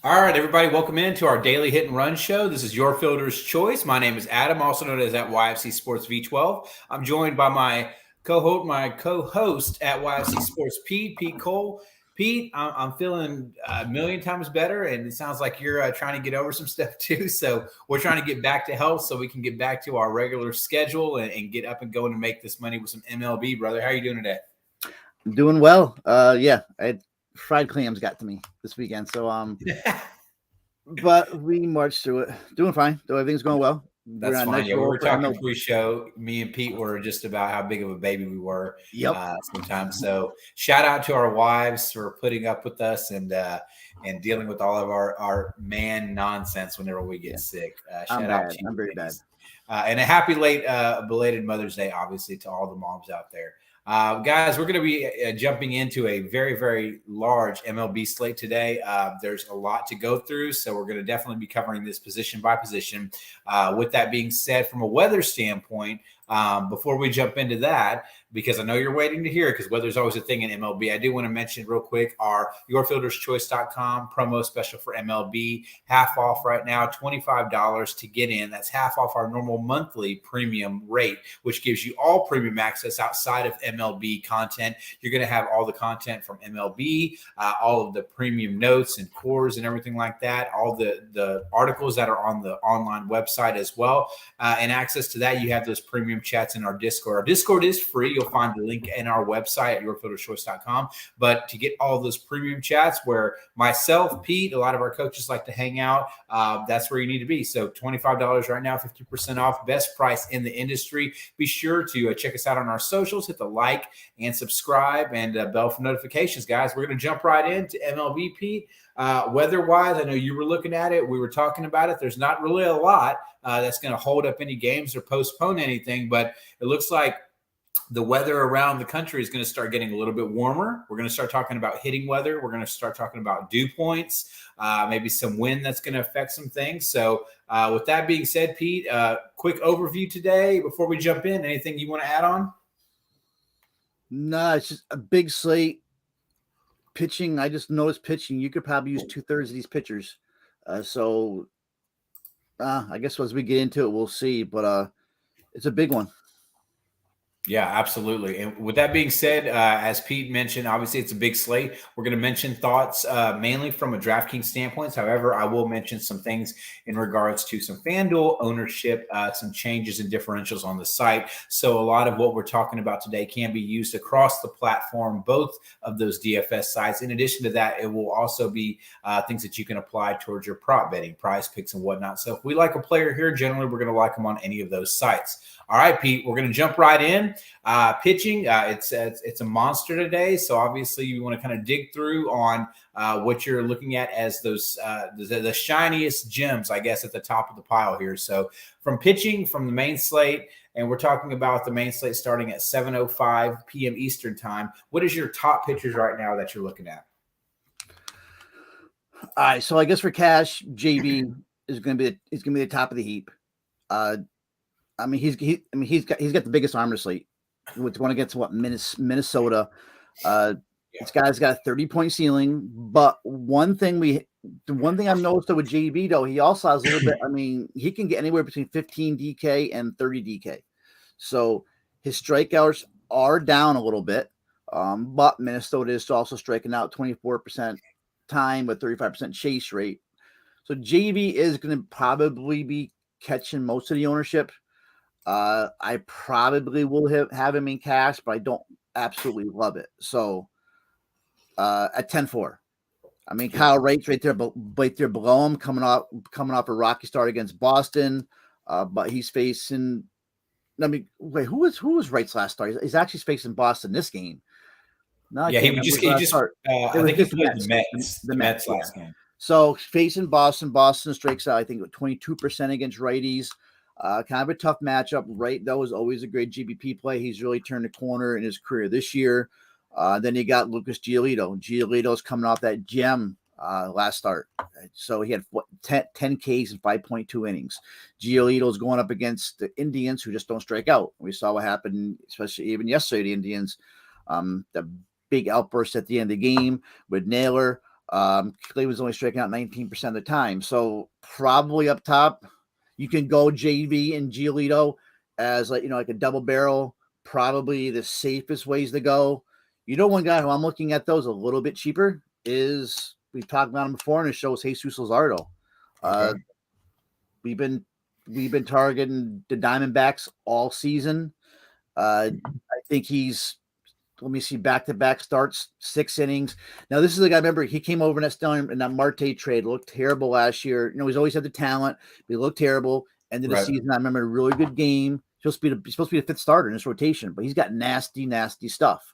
All right, everybody, welcome into our daily hit and run show. This is your fielder's choice. My name is Adam, also known as at YFC Sports V12. I'm joined by my co-host at YFC Sports, Pete Cole. Pete, I'm feeling a million times better, and it sounds like you're trying to get over some stuff too. So we're trying to get back to health so we can get back to our regular schedule and get up and going and make this money with some MLB, brother. How are you doing today? I'm doing well. Fried clams got to me this weekend, so but we marched through it. Doing fine. Though everything's going well. That's fine. Nice, yeah, we were talking pre-show. Me and Pete were just about how big of a baby we were. Sometimes. So shout out to our wives for putting up with us and dealing with all of our man nonsense whenever we get sick. Shout out to you. I'm very bad. And a happy late belated Mother's Day, obviously, to all the moms out there. Guys, we're going to be jumping into a very, very large MLB slate today. There's a lot to go through, so we're going to definitely be covering this position by position. With that being said, from a weather standpoint, before we jump into that, because I know you're waiting to hear it because weather's always a thing in MLB, I do want to mention real quick our yourfielderschoice.com promo special for MLB, half off right now, $25 to get in. That's half off our normal monthly premium rate, which gives you all premium access outside of MLB content. You're going to have all the content from MLB, all of the premium notes and cores and everything like that, all the articles that are on the online website as well. And access to that, you have those premium chats in our Discord. Our Discord is free. You'll find the link in our website at yourfielderschoice.com. But to get all of those premium chats where myself, Pete, a lot of our coaches like to hang out, that's where you need to be. So $25 right now, 50% off, best price in the industry. Be sure to check us out on our socials, hit the like and subscribe and bell for notifications, guys. We're going to jump right into MLB, Pete. Weather-wise, I know you were looking at it. We were talking about it. There's not really a lot that's going to hold up any games or postpone anything, but it looks like the weather around the country is going to start getting a little bit warmer. We're going to start talking about hitting weather. We're going to start talking about dew points, maybe some wind that's going to affect some things. So with that being said, Pete, quick overview today before we jump in. Anything you want to add on? No, it's just a big slate. Pitching, I just noticed pitching. You could probably use 2/3 of these pitchers. I guess as we get into it, we'll see. But it's a big one. Yeah, absolutely. And with that being said, as Pete mentioned, obviously it's a big slate. We're going to mention thoughts mainly from a DraftKings standpoint. However, I will mention some things in regards to some FanDuel ownership, some changes in differentials on the site. So a lot of what we're talking about today can be used across the platform, both of those DFS sites. In addition to that, it will also be things that you can apply towards your prop betting, PrizePicks and whatnot. So if we like a player here, generally we're going to like them on any of those sites. All right, Pete, we're going to jump right in. Pitching, it's a monster today. So obviously you want to kind of dig through on what you're looking at as those the shiniest gems, I guess, at the top of the pile here. So from pitching from the main slate, and we're talking about the main slate starting at 7:05 p.m. Eastern time. What is your top pitchers right now that you're looking at? All right, so I guess for cash, JB is going to be the top of the heap. He's got the biggest armor slate. It's going against Minnesota. This guy's got a 30-point ceiling. But the one thing I've noticed with JB though, he also has a little bit. He can get anywhere between 15 DK and 30 DK. So his strikeouts are down a little bit. But Minnesota is also striking out 24% time with 35% chase rate. So JB is going to probably be catching most of the ownership. I probably will have him in cash, but I don't absolutely love it. So at 10-4. Kyle Wright's right there below him, coming off a rocky start against Boston. But he's facing. Who was Wright's last start? He's actually facing Boston this game. No, yeah, he just. I think he played the Mets last game. So facing Boston strikes out, I think, 22% against righties. Kind of a tough matchup. Right, that was always a great GBP play. He's really turned a corner in his career this year. Then you got Lucas Giolito. Giolito's coming off that gem last start. So he had 10 Ks in 5.2 innings. Giolito's going up against the Indians, who just don't strike out. We saw what happened, especially even yesterday, the Indians. The big outburst at the end of the game with Naylor. Clay was only striking out 19% of the time. So probably up top, you can go JV and Giolito as like a double barrel. Probably the safest ways to go. One guy who I'm looking at those a little bit cheaper is we've talked about him before, and it shows Jesus Luzardo. Okay. We've been targeting the Diamondbacks all season. I think he's. Let me see, back-to-back starts, 6 innings. Now, this is the guy, remember, he came over in that Marte trade, looked terrible last year. He's always had the talent, but he looked terrible. End of the season, I remember a really good game. He's supposed to be the 5th starter in this rotation, but he's got nasty, nasty stuff.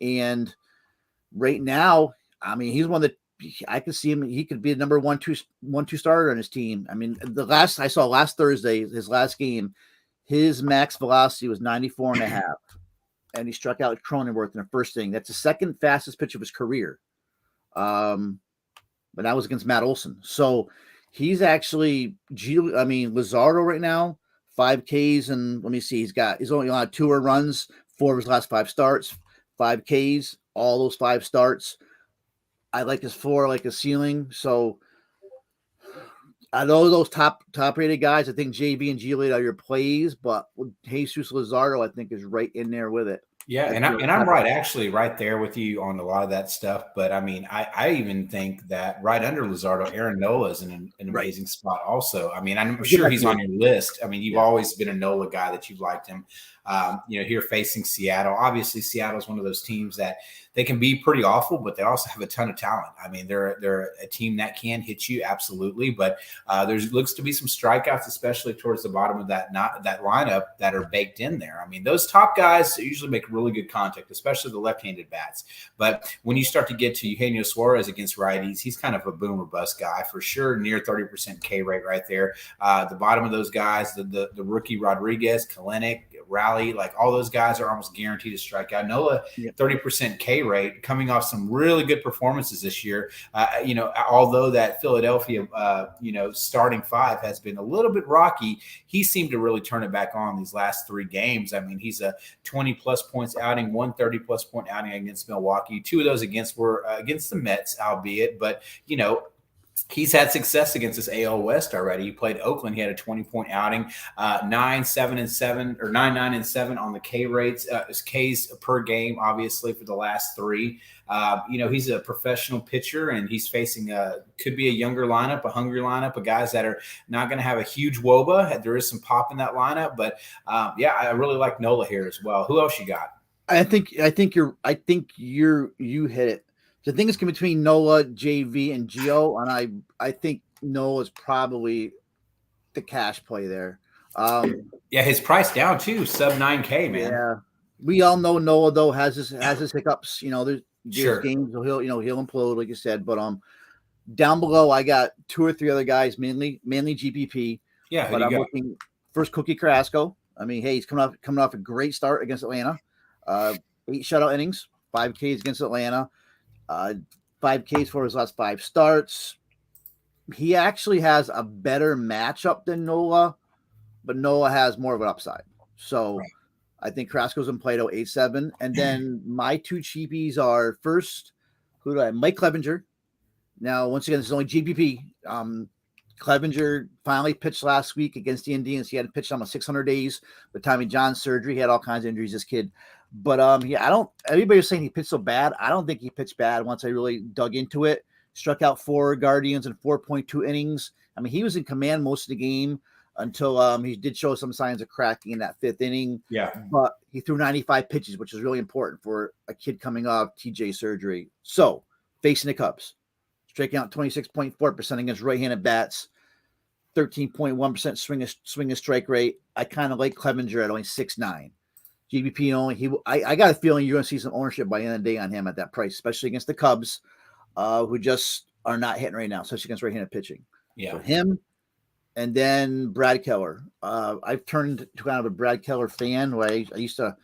And right now, I mean, he's one that I could see him. He could be a number 1-2 starter on his team. I mean, I saw last Thursday, his last game, his max velocity was 94.5. And he struck out Cronenworth in the first inning. That's the second fastest pitch of his career. But that was against Matt Olson. So he's actually, Luzardo right now, 5 Ks, and let me see, he's only on 2 earned runs, 4 of his last 5 starts, 5 Ks, all those 5 starts. I like his floor, I like his ceiling. So I know those top rated guys. I think JV and Giolito are your plays, but Jesus Luzardo, I think, is right in there with it. Yeah, and I'm right there with you on a lot of that stuff. But I mean, I even think that right under Luzardo, Aaron Nola is in an amazing spot also. I mean, I'm sure he's on your list. I mean, you've always been a Nola guy that you've liked him. Here facing Seattle. Obviously, Seattle is one of those teams that they can be pretty awful, but they also have a ton of talent. I mean, they're a team that can hit you, absolutely. But looks to be some strikeouts, especially towards the bottom of that lineup that are baked in there. I mean, those top guys usually make really good contact, especially the left-handed bats. But when you start to get to Eugenio Suarez against righties, he's kind of a boom or bust guy for sure, near 30% K rate right there. The bottom of those guys, the rookie Rodriguez, Kalenic, Rally, like all those guys are almost guaranteed to strike out. Nola, 30% K rate, coming off some really good performances this year. Although that Philadelphia, starting 5 has been a little bit rocky, he seemed to really turn it back on these last 3 games. I mean, he's a 20-plus points outing, 130-plus point outing against Milwaukee. 2 of those were against the Mets, albeit, but, he's had success against this AL West already. He played Oakland. He had a 20-point outing, 9-7-7 or 9-9-7 on the K rates, Ks per game, obviously, for the last 3. He's a professional pitcher, and he's facing could be a younger lineup, a hungry lineup of guys that are not going to have a huge WOBA. There is some pop in that lineup, but I really like Nola here as well. Who else you got? I think you hit it. The thing is between Nola, JV, and Gio, and I think Nola's probably the cash play there. His price down too, sub 9K, man. Yeah, we all know Nola though has his hiccups. There's games he'll implode, like you said. But down below, I got 2 or 3 other guys, mainly GPP. Yeah, but I'm looking first. Cookie Carrasco. I mean, hey, he's coming off a great start against Atlanta. 8 shutout innings, 5 Ks against Atlanta. 5 Ks for his last 5 starts. He actually has a better matchup than Nola, but Nola has more of an upside. So I think Carrasco's in Plato 8-7. And then my 2 cheapies are first, Mike Clevinger. Now, once again, this is only GPP. Clevinger finally pitched last week against the Indians. He hadn't pitched almost 600 days with Tommy John surgery. He had all kinds of injuries, this kid. But everybody was saying he pitched so bad. I don't think he pitched bad once I really dug into it. Struck out 4 Guardians in 4.2 innings. I mean, he was in command most of the game until he did show some signs of cracking in that 5th inning. Yeah. But he threw 95 pitches, which is really important for a kid coming off TJ surgery. So, facing the Cubs, striking out 26.4% against right-handed bats, 13.1% swing and strike rate. I kind of like Clevinger at only 6.9. GBP only. I got a feeling you're going to see some ownership by the end of the day on him at that price, especially against the Cubs, who just are not hitting right now, especially against right-handed pitching. Yeah, so him, and then Brad Keller. I've turned to kind of a Brad Keller fan. I used to.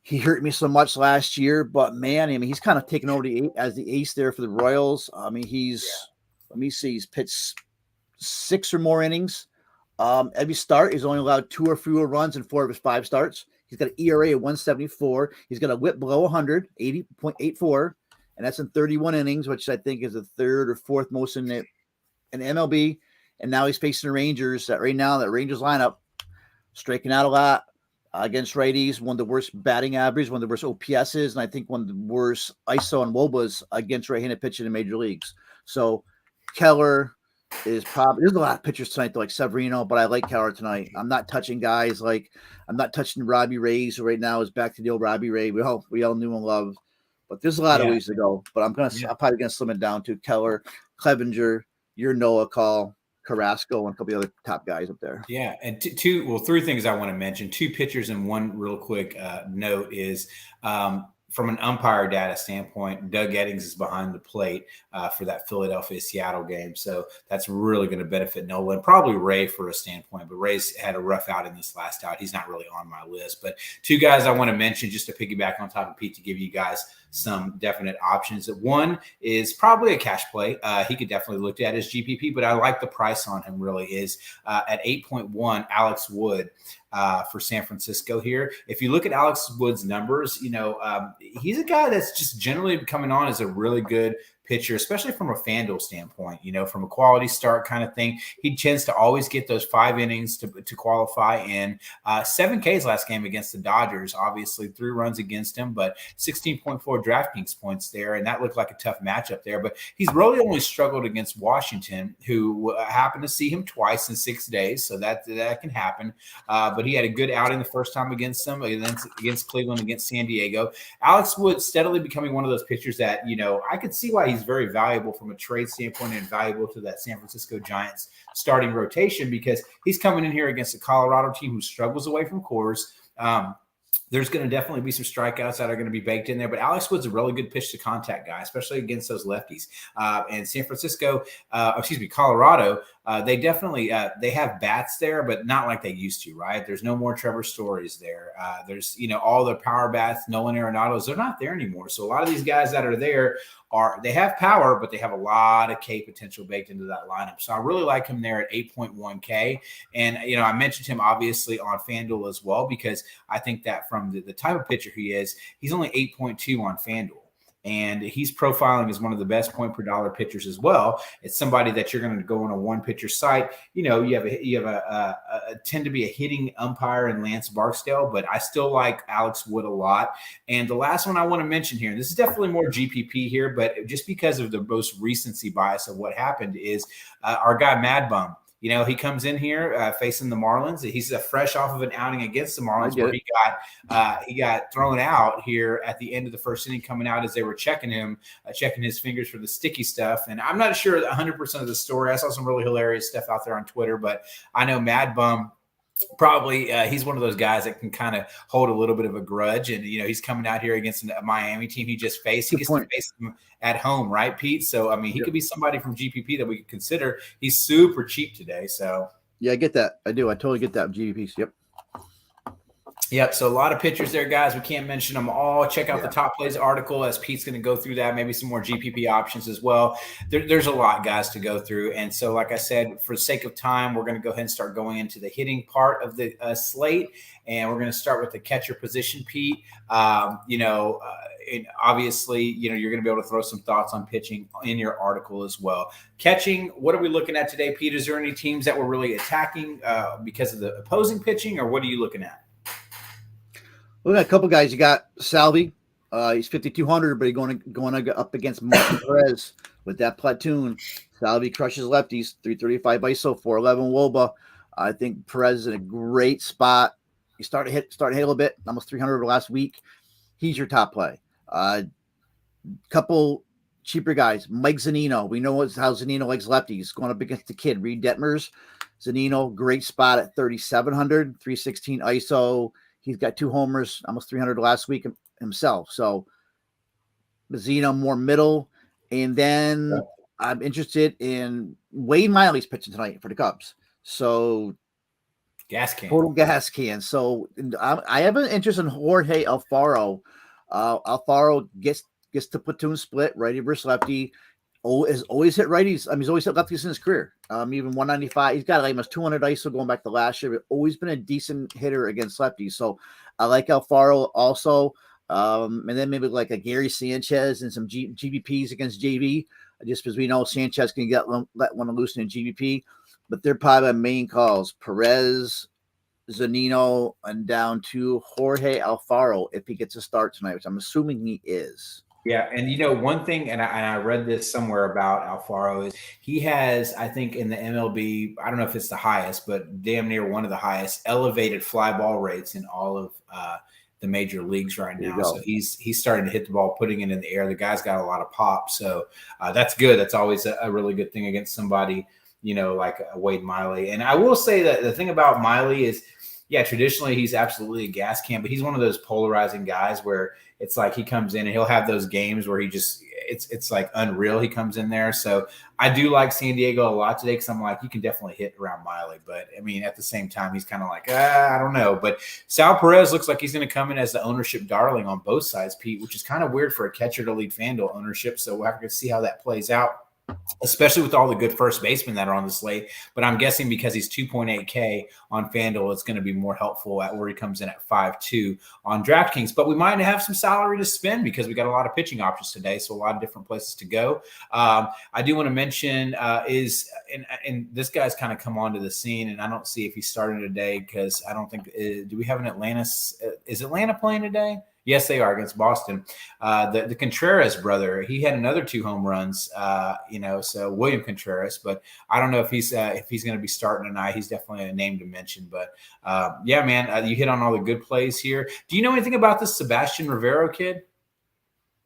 He hurt me so much last year, but man, I mean, he's kind of taken over as the ace there for the Royals. I mean, let me see, he's pitched 6 or more innings. Every start, he's only allowed 2 or fewer runs in 4 of his 5 starts. He's got an ERA of 1.74. He's got a WHIP below 100, 80.84, and that's in 31 innings, which I think is the third or fourth most in MLB. And now he's facing the Rangers. That Rangers lineup striking out a lot against righties. One of the worst batting averages, one of the worst OPSs, and I think one of the worst ISO and WOBAs against right-handed pitching in major leagues. So Keller is probably, there's a lot of pitchers tonight, like Severino, but I like Keller tonight. I'm not touching guys like, I'm not touching Robbie Ray, who right now is back to the old Robbie Ray we all knew and loved. But there's a lot of ways to go. But I'm probably gonna slim it down to Keller, Clevenger, your Noah call, Carrasco, and a couple of other top guys up there. Yeah, and three things I want to mention. Two pitchers and one real quick note is from an umpire data standpoint, Doug Eddings is behind the plate for that Philadelphia-Seattle game. So that's really going to benefit Nola and probably Ray for a standpoint. But Ray's had a rough out in this last out. He's not really on my list. But two guys I want to mention just to piggyback on top of Pete to give you guys some definite options. One is probably a cash play. He could definitely look at his GPP, but I like the price on him really is at 8.1, Alex Wood. For San Francisco here. If you look at Alex Wood's numbers, he's a guy that's just generally coming on as a really good pitcher, especially from a FanDuel standpoint, from a quality start kind of thing. He tends to always get those 5 innings to qualify in. 7 Ks last game against the Dodgers, obviously 3 runs against him, but 16.4 DraftKings points there, and that looked like a tough matchup there. But he's really only struggled against Washington, who happened to see him twice in 6 days, so that can happen. But he had a good outing the first time against them, against Cleveland, against San Diego. Alex Wood steadily becoming one of those pitchers that, I could see why he's very valuable from a trade standpoint and valuable to that San Francisco Giants starting rotation because he's coming in here against a Colorado team who struggles away from Coors. There's going to definitely be some strikeouts that are going to be baked in there, but Alex Wood's a really good pitch to contact guy, especially against those lefties. And Colorado, they definitely they have bats there, but not like they used to, right? There's no more Trevor Stories there. There's all the power bats, Nolan Arenados, they're not there anymore. So a lot of these guys that are there they have power, but they have a lot of K potential baked into that lineup. So I really like him there at 8.1K. And, I mentioned him obviously on FanDuel as well, because I think that from the type of pitcher he is, he's only 8.2 on FanDuel. And he's profiling as one of the best point per dollar pitchers as well. It's somebody that you're going to go on a one pitcher site. You have a tend to be a hitting umpire in Lance Barksdale, but I still like Alex Wood a lot. And the last one I want to mention here, and this is definitely more GPP here, but just because of the most recency bias of what happened is our guy Mad Bum. He comes in here facing the Marlins. He's fresh off of an outing against the Marlins where he got thrown out here at the end of the first inning, coming out as they were checking him, checking his fingers for the sticky stuff. And I'm not sure 100% of the story. I saw some really hilarious stuff out there on Twitter, but I know Mad Bum probably he's one of those guys that can kind of hold a little bit of a grudge. And, he's coming out here against a Miami team he just faced. He gets to face them at home, right, Pete? So, he could be somebody from GPP that we could consider. He's super cheap today. So, yeah, I get that. I do. I totally get that GPPs. Yep. So a lot of pitchers there, guys. We can't mention them all. Check out the Top Plays article as Pete's going to go through that. Maybe some more GPP options as well. There's a lot, guys, to go through. And so, like I said, for the sake of time, we're going to go ahead and start going into the hitting part of the slate. And we're going to start with the catcher position, Pete. And obviously, you're going to be able to throw some thoughts on pitching in your article as well. Catching, what are we looking at today, Pete? Is there any teams that we're really attacking because of the opposing pitching, or what are you looking at? We got a couple guys. You got Salvi. He's 5,200, but he's going up against Martin Perez with that platoon. Salvi crushes lefties, 335 ISO, 411 WOBA. I think Perez is in a great spot. He started to hit a little bit, almost 300 last week. He's your top play. Couple cheaper guys. Mike Zunino. We know how Zunino likes lefties. Going up against the kid, Reed Detmers. Zunino, great spot at 3,700, 316 ISO. He's got 2 homers, almost 300 last week himself. So, Zeno more middle. And then I'm interested in Wade Miley's pitching tonight for the Cubs. So, total gas can. So, I have an interest in Jorge Alfaro. Alfaro gets the platoon split, righty versus lefty. Has always hit righties. He's always hit lefties in his career. Even 195. He's got almost 200 ISO going back to last year, but always been a decent hitter against lefties. So I like Alfaro also. And then maybe like a Gary Sanchez and some GBPs against JV, just because we know Sanchez can let one loose in GBP. But they're probably my main calls: Perez, Zunino, and down to Jorge Alfaro if he gets a start tonight, which I'm assuming he is. Yeah, and one thing, and I read this somewhere about Alfaro is he has, I think, in the MLB, I don't know if it's the highest, but damn near one of the highest elevated fly ball rates in all of the major leagues right now. So he's starting to hit the ball, putting it in the air. The guy's got a lot of pop, so that's good. That's always a really good thing against somebody, like Wade Miley. And I will say that the thing about Miley is, yeah, traditionally he's absolutely a gas can, but he's one of those polarizing guys where it's like he comes in and he'll have those games where he just it's like unreal. He comes in there. So I do like San Diego a lot today because I'm like, you can definitely hit around Miley. But I mean, at the same time, he's kind of like, I don't know. But Sal Perez looks like he's going to come in as the ownership darling on both sides, Pete, which is kind of weird for a catcher to lead FanDuel ownership. So we'll have to see how that plays out, especially with all the good first basemen that are on the slate. But I'm guessing because he's 2.8K on FanDuel, it's going to be more helpful at where he comes in at 5.2 on DraftKings. But we might have some salary to spend because we got a lot of pitching options today, so a lot of different places to go. I do want to mention and this guy's kind of come onto the scene, and I don't see if he's starting today because I don't think do we have an Atlanta? Is Atlanta playing today? Yes, they are against Boston. The Contreras brother, he had another 2 home runs, so William Contreras, but I don't know if he's going to be starting tonight. He's definitely a name to mention, but yeah, man, you hit on all the good plays here. Do you know anything about this Sebastian Rivero kid?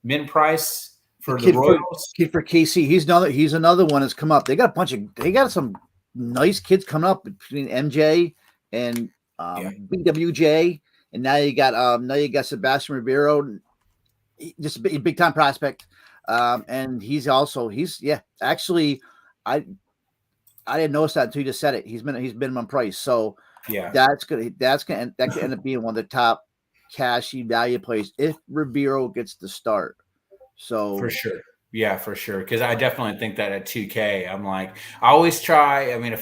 Min Price for the Royals? Kid for KC. He's another one that's come up. They got some nice kids coming up between MJ and BWJ. And now you got Sebastian Rivero, just a big time prospect, and actually, I didn't notice that until you just said it. He's minimum price, so yeah, that could end up being one of the top cashy value plays if Rivero gets the start. So for sure. Yeah, for sure. Because I definitely think that at 2K, I'm like, I always try. I mean,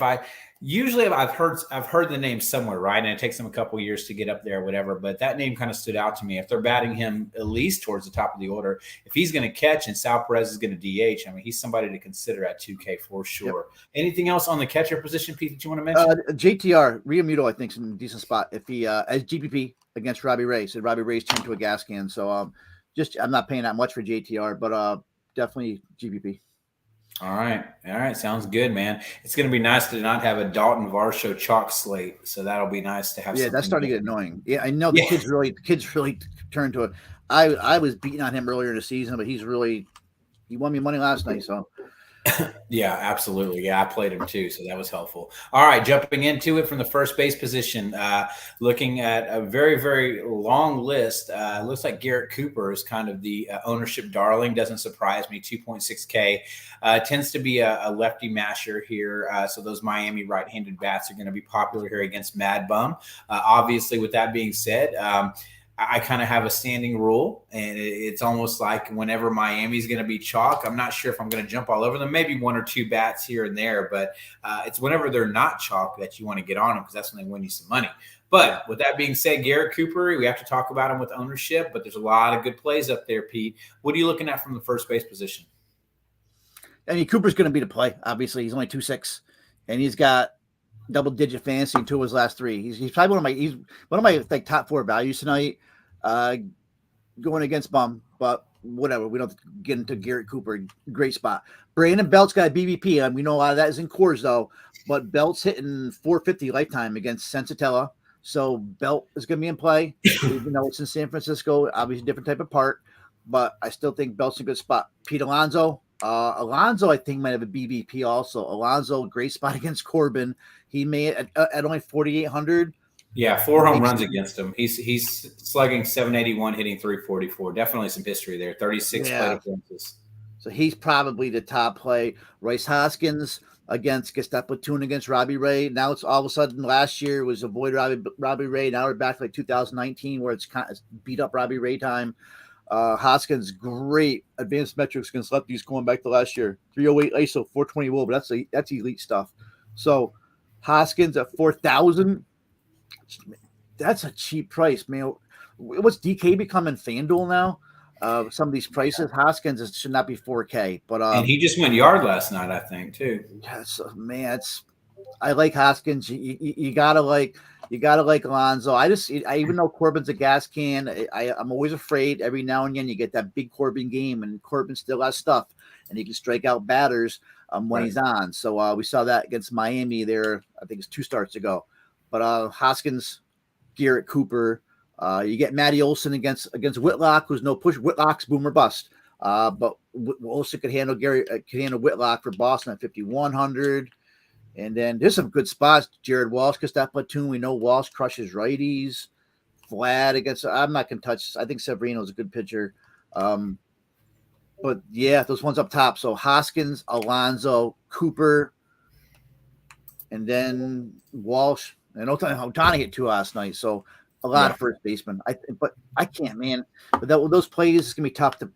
usually I've heard the name somewhere, right? And it takes them a couple of years to get up there or whatever. But that name kind of stood out to me. If they're batting him at least towards the top of the order, if he's going to catch and Sal Perez is going to DH, I mean, he's somebody to consider at 2K for sure. Yep. Anything else on the catcher position, Pete, that you want to mention? JTR, Realmuto, I think, is in a decent spot. If he as GPP against Robbie Ray. So Robbie Ray's turned to a gas can. So I'm not paying that much for JTR, but definitely GPP. All right. Sounds good, man. It's going to be nice to not have a Dalton Varsho chalk slate. So that'll be nice to have. Yeah, that's starting to get annoying. Yeah, I know the kids really turned to it. I was beating on him earlier in the season, but he won me money last night. So yeah, absolutely. Yeah, I played him too, so that was helpful. All right, jumping into it from the first base position, looking at a very, very long list. Looks like Garrett Cooper is kind of the ownership darling. Doesn't surprise me. 2.6K. Tends to be a lefty masher here. So those Miami right-handed bats are going to be popular here against Mad Bum. Obviously, with that being said, I kind of have a standing rule, and it's almost like whenever Miami's going to be chalk, I'm not sure if I'm going to jump all over them. Maybe 1 or 2 bats here and there, but it's whenever they're not chalk that you want to get on them because that's when they win you some money. But with that being said, Garrett Cooper, we have to talk about him with ownership, but there's a lot of good plays up there, Pete. What are you looking at from the first base position? I mean, Cooper's going to be the play. Obviously, he's only 2.6, and he's got double-digit fantasy in 2 of his last 3. He's probably one of my like top 4 values tonight. Going against Bum, but whatever. We don't have to get into Garrett Cooper. Great spot. Brandon Belt's got a BVP. We know a lot of that is in cores though, but Belt's hitting 450 lifetime against Sensatella. So Belt is going to be in play, even though it's in San Francisco. Obviously, different type of park, but I still think Belt's in a good spot. Pete Alonso. Alonso, I think, might have a BVP also. Alonso, great spot against Corbin. He made at only 4,800. Yeah, 4 home runs against him. He's slugging 781, hitting 344. Definitely some history there. 36 plate appearances. So he's probably the top play. Royce Hoskins gets that platoon against Robbie Ray. Now it's all of a sudden last year was avoid Robbie Ray. Now we're back to like 2019 where it's kind of beat up Robbie Ray time. Hoskins, great advanced metrics against lefties going back to last year. 308 ISO, 420 WOBA. That's elite stuff. So Hoskins at 4,000. That's a cheap price, man. what's DK becoming FanDuel now? Some of these prices, Hoskins should not be 4K, but and he just went yard last night, I think, too. yes, man, I like Hoskins. You gotta like Alonso. I even know Corbin's a gas can. I'm always afraid every now and again you get that big Corbin game, and Corbin still has stuff, and he can strike out batters when he's on. So we saw that against Miami there. I think it's 2 starts ago. But Hoskins, Garrett Cooper. You get Matty Olson against Whitlock, who's no push. Whitlock's boom or bust. But Olson could handle Whitlock for Boston at 5,100. And then there's some good spots. Jared Walsh gets that platoon. We know Walsh crushes righties. Vlad against. I'm not gonna touch. I think Severino's a good pitcher. But yeah, those ones up top. So Hoskins, Alonso, Cooper, and then Walsh. And Ohtani hit 2 last night. So a lot of first basemen. But I can't, man. But those plays is gonna be tough to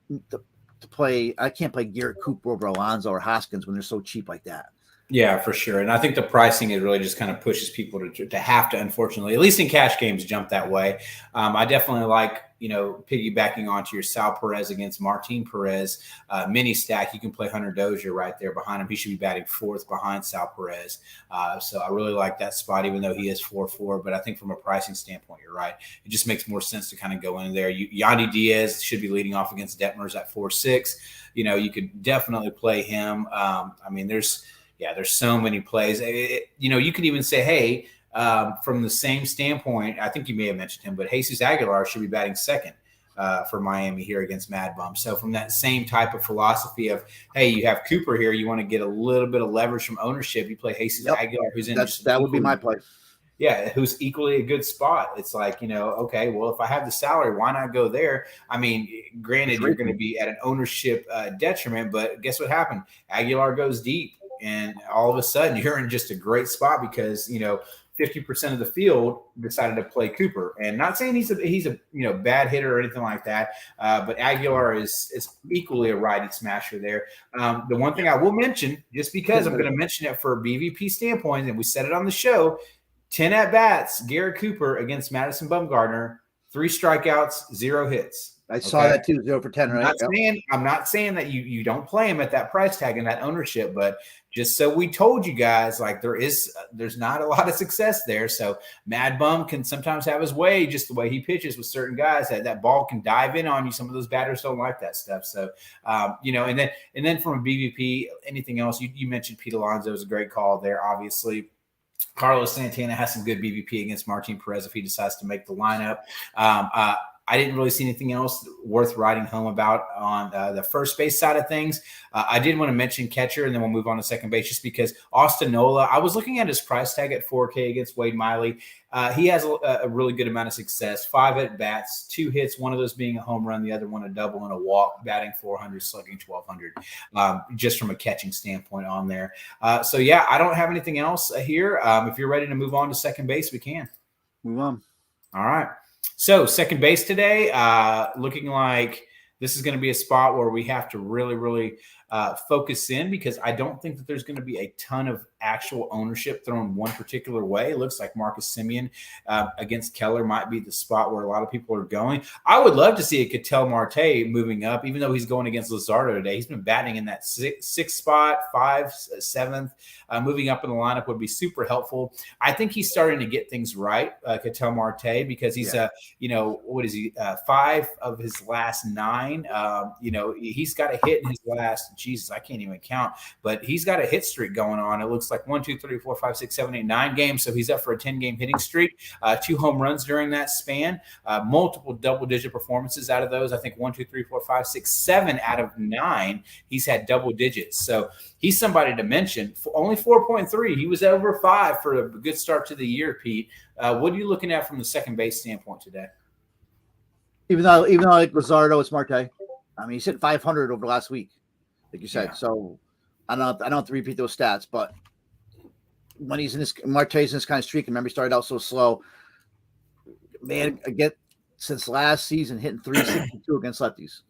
play. I can't play Garrett Cooper over Alonso or Hoskins when they're so cheap like that. Yeah, for sure. And I think the pricing it really just kind of pushes people to have to, unfortunately, at least in cash games, jump that way. I definitely like, piggybacking onto your Sal Perez against Martin Perez mini stack. You can play Hunter Dozier right there behind him. He should be batting 4th behind Sal Perez. So I really like that spot, even though he is 4-4. But I think from a pricing standpoint, you're right. It just makes more sense to kind of go in there. Yandy Diaz should be leading off against Detmers at 4-6. You could definitely play him. There's so many plays. You could even say, hey, from the same standpoint, I think you may have mentioned him, but Jesus Aguilar should be batting 2nd for Miami here against Mad Bum. So from that same type of philosophy of, hey, you have Cooper here, you want to get a little bit of leverage from ownership. You play Jesus Aguilar, who's in that would be my play. Yeah, who's equally a good spot. It's like, okay, well, if I have the salary, why not go there? I mean, granted, you're going to be at an ownership detriment, but guess what happened? Aguilar goes deep. And all of a sudden, you're in just a great spot because 50% of the field decided to play Cooper. And not saying he's a bad hitter or anything like that, but Aguilar is equally a righty smasher there. The one thing I will mention, just because I'm going to mention it for a BVP standpoint, and we said it on the show, 10 at bats, Garrett Cooper against Madison Bumgarner, 3 strikeouts, 0 hits. I saw that too, 0 for 10, right? I'm not saying that you don't play him at that price tag and that ownership, but just so we told you guys, like there's not a lot of success there. So Mad Bum can sometimes have his way, just the way he pitches with certain guys. That ball can dive in on you. Some of those batters don't like that stuff. So and then from a BVP, anything else? You mentioned Pete Alonso is a great call there, obviously. Carlos Santana has some good BVP against Martin Perez if he decides to make the lineup. I didn't really see anything else worth writing home about on the first base side of things. I did want to mention catcher, and then we'll move on to second base just because Austin Nola, I was looking at his price tag at 4K against Wade Miley. He has a really good amount of success, 5 at-bats, 2 hits, one of those being a home run, the other one a double and a walk, batting 400, slugging 1,200, just from a catching standpoint on there. I don't have anything else here. If you're ready to move on to second base, we can. Move on. All right. So second base today, looking like this is going to be a spot where we have to really, really focus in because I don't think that there's going to be a ton of actual ownership thrown one particular way. It looks like Marcus Semien against Keller might be the spot where a lot of people are going. I would love to see a Ketel Marte moving up, even though he's going against Luzardo today. He's been batting in that sixth spot, 5th, 7th. Moving up in the lineup would be super helpful. I think he's starting to get things right, Ketel Marte, because he's what is he? 5 of his last 9. He's got a hit in his last. Jesus, I can't even count, but he's got a hit streak going on. It looks like 1, 2, 3, 4, 5, 6, 7, 8, 9 games. So he's up for a 10-game hitting streak, 2 home runs during that span, multiple double-digit performances out of those. I think 1, 2, 3, 4, 5, 6, 7 out of 9, he's had double digits. So he's somebody to mention. For only 4.3. He was over 5 for a good start to the year, Pete. What are you looking at from the second base standpoint today? Even though like Luzardo, it's Marte. I mean, he's hit 500 over the last week, like you said. Yeah. So I don't have to repeat those stats, but when he's in this, Marte's in this kind of streak. Remember, he started out so slow. Man, again, since last season, hitting 362 against lefties.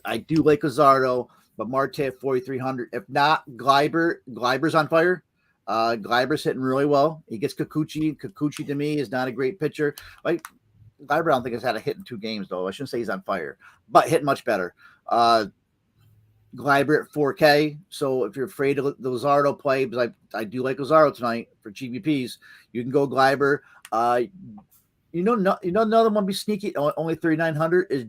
I do like Luzardo, but Marte at 4,300. If not, Gleiber's on fire. Gleiber's hitting really well. He gets Kikuchi. Kikuchi to me is not a great pitcher. Like I don't think he's had a hit in 2 games, though. I shouldn't say he's on fire, but hitting much better. Gleiber at 4K. So if you're afraid of the Luzardo play, because I do like Luzardo tonight for GBPs, you can go Gleiber. Another one be sneaky. Only 3,900 is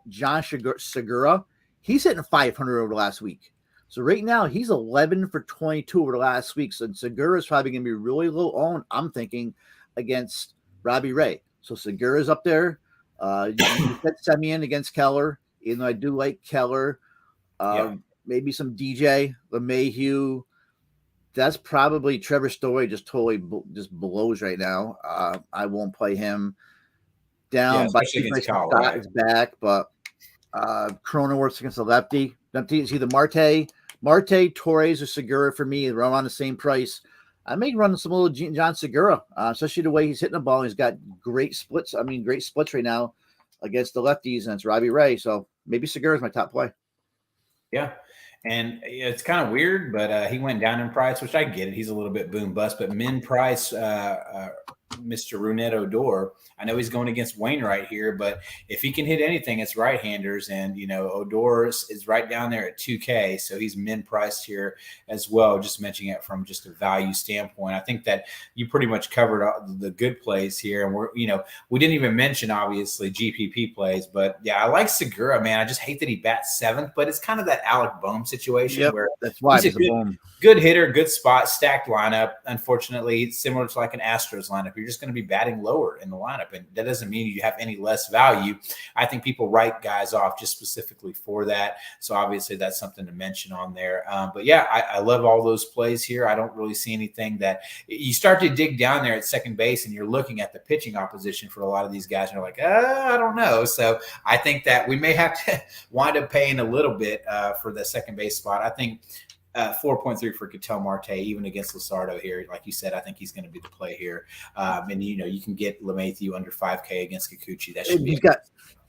John Segura. He's hitting 500 over the last week. So right now he's 11 for 22 over the last week. So Segura is probably going to be really low owned, I'm thinking, against Robbie Ray. So Segura's up there. You set Semien against Keller, even though I do like Keller. Maybe some DJ, LeMahieu. That's probably Trevor Story just totally just blows right now. I won't play him down. But Scott is back, but Cronenworth's against the lefty. It's either Marte, Torres, or Segura for me. They're all on the same price. I may run some little John Segura, especially the way he's hitting the ball. He's got great splits. Great splits right now against the lefties, and it's Robbie Ray. So maybe Segura is my top play. Yeah. And it's kind of weird, but he went down in price, which I get it. He's a little bit boom bust, but min price, Mr. Rougned Odor. I know he's going against Wainwright here, but if he can hit anything, it's right-handers. And, Odor is right down there at 2K, so he's min-priced here as well, just mentioning it from just a value standpoint. I think that you pretty much covered the good plays here. And we didn't even mention, obviously, GPP plays. But, yeah, I like Segura, man. I just hate that he bats 7th, but it's kind of that Alec Bohm situation where that's why he's a good hitter, good spot, stacked lineup. Unfortunately, it's similar to like an Astros lineup. You're just going to be batting lower in the lineup, and that doesn't mean you have any less value. I think people write guys off just specifically for that, so obviously that's something to mention on there. But yeah, I love all those plays here. I don't really see anything that you start to dig down there at second base, and you're looking at the pitching opposition for a lot of these guys, and you're like, I don't know. So I think that we may have to wind up paying a little bit for the second base spot. I think 4.3 for Ketel Marte, even against Luzardo here. Like you said, I think he's going to be the play here. And, you can get LeMahieu under 5K against Kikuchi. That should be.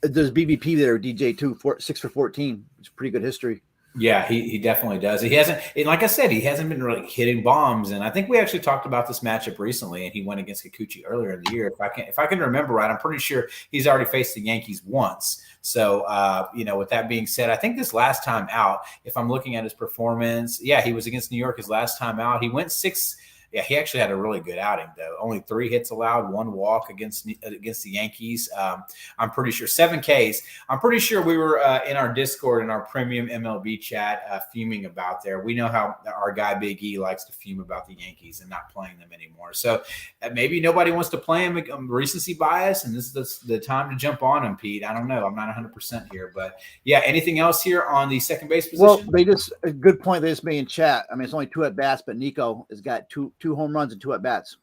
There's BVP there, DJ too, 6 for 14. It's pretty good history. Yeah, he definitely does. He hasn't, and like I said, he hasn't been really hitting bombs. And I think we actually talked about this matchup recently, and he went against Kikuchi earlier in the year. If I can remember right, I'm pretty sure he's already faced the Yankees once. So, with that being said, I think this last time out, if I'm looking at his performance, he was against New York his last time out. He went 6. Yeah, he actually had a really good outing, though. Only 3 hits allowed, 1 walk against the Yankees. I'm pretty sure 7 Ks. I'm pretty sure we were in our Discord in our premium MLB chat fuming about there. We know how our guy Big E likes to fume about the Yankees and not playing them anymore. So maybe nobody wants to play him. Recency bias, and this is the time to jump on him, Pete. I don't know. I'm not 100% here, but yeah. Anything else here on the second base position? Well, a good point they just made in chat. It's only 2 at bats, but Nico has got two home runs and 2 at bats.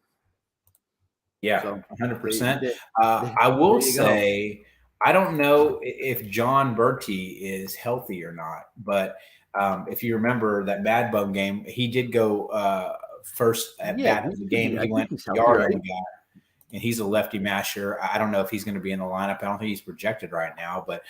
Yeah, so 100%. I will say, I don't know if John Berti is healthy or not, but if you remember that Bad Bum game, he did go first at bat of the game. He went yard on the guy. And he's a lefty masher. I don't know if he's going to be in the lineup. I don't think he's projected right now, but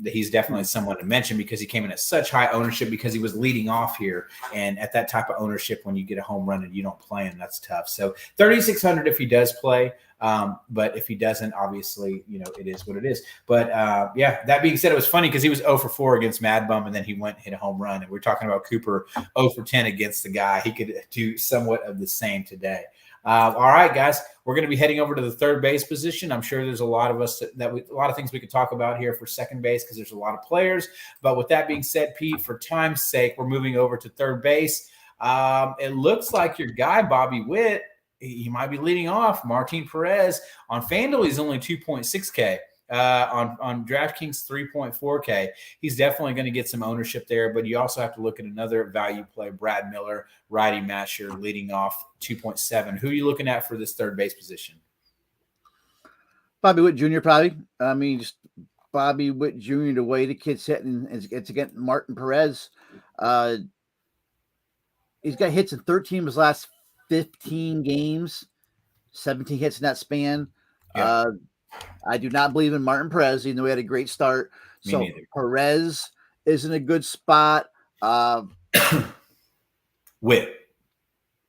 he's definitely someone to mention because he came in at such high ownership because he was leading off here. And at that type of ownership, when you get a home run and you don't play him, that's tough. So 3,600 if he does play. But if he doesn't, obviously, it is what it is. But that being said, it was funny because he was 0 for 4 against Mad Bum, and then he went and hit a home run. And we're talking about Cooper 0 for 10 against the guy. He could do somewhat of the same today. All right, guys, we're going to be heading over to the third base position. I'm sure there's a lot of us a lot of things we could talk about here for second base because there's a lot of players. But with that being said, Pete, for time's sake, we're moving over to third base. It looks like your guy, Bobby Witt, he might be leading off. Martin Perez on FanDuel, he's only 2.6K. On DraftKings, 3.4K. He's definitely going to get some ownership there, but you also have to look at another value play, Brad Miller, righty masher, leading off 2.7. Who are you looking at for this third base position? Bobby Witt Jr. probably. Just Bobby Witt Jr., the way the kid's hitting, it's against Martin Perez. He's got hits in 13 of his last 15 games, 17 hits in that span. Yeah. I do not believe in Martin Perez, even though he had a great start. So Perez is in a good spot. Witt.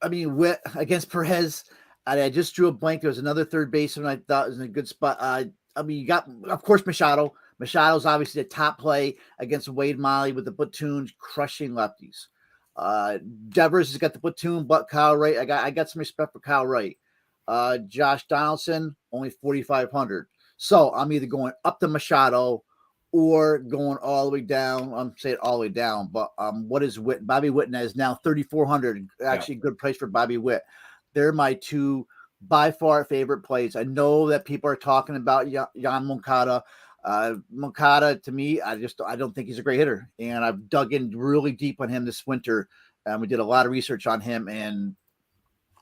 Witt against Perez. I just drew a blank. There was another third baseman I thought was in a good spot. You got, of course, Machado. Machado's obviously the top play against Wade Miley with the platoon crushing lefties. Devers has got the platoon, but Kyle Wright. I got some respect for Kyle Wright. Josh Donaldson, only 4,500. So I'm either going up to Machado or going all the way down. I'm saying all the way down, but what is Witt? Bobby Witt is now 3,400. Actually, good price for Bobby Witt. They're my two by far favorite plays. I know that people are talking about Jan Moncada. Moncada, to me, I don't think he's a great hitter, and I've dug in really deep on him this winter. We did a lot of research on him, and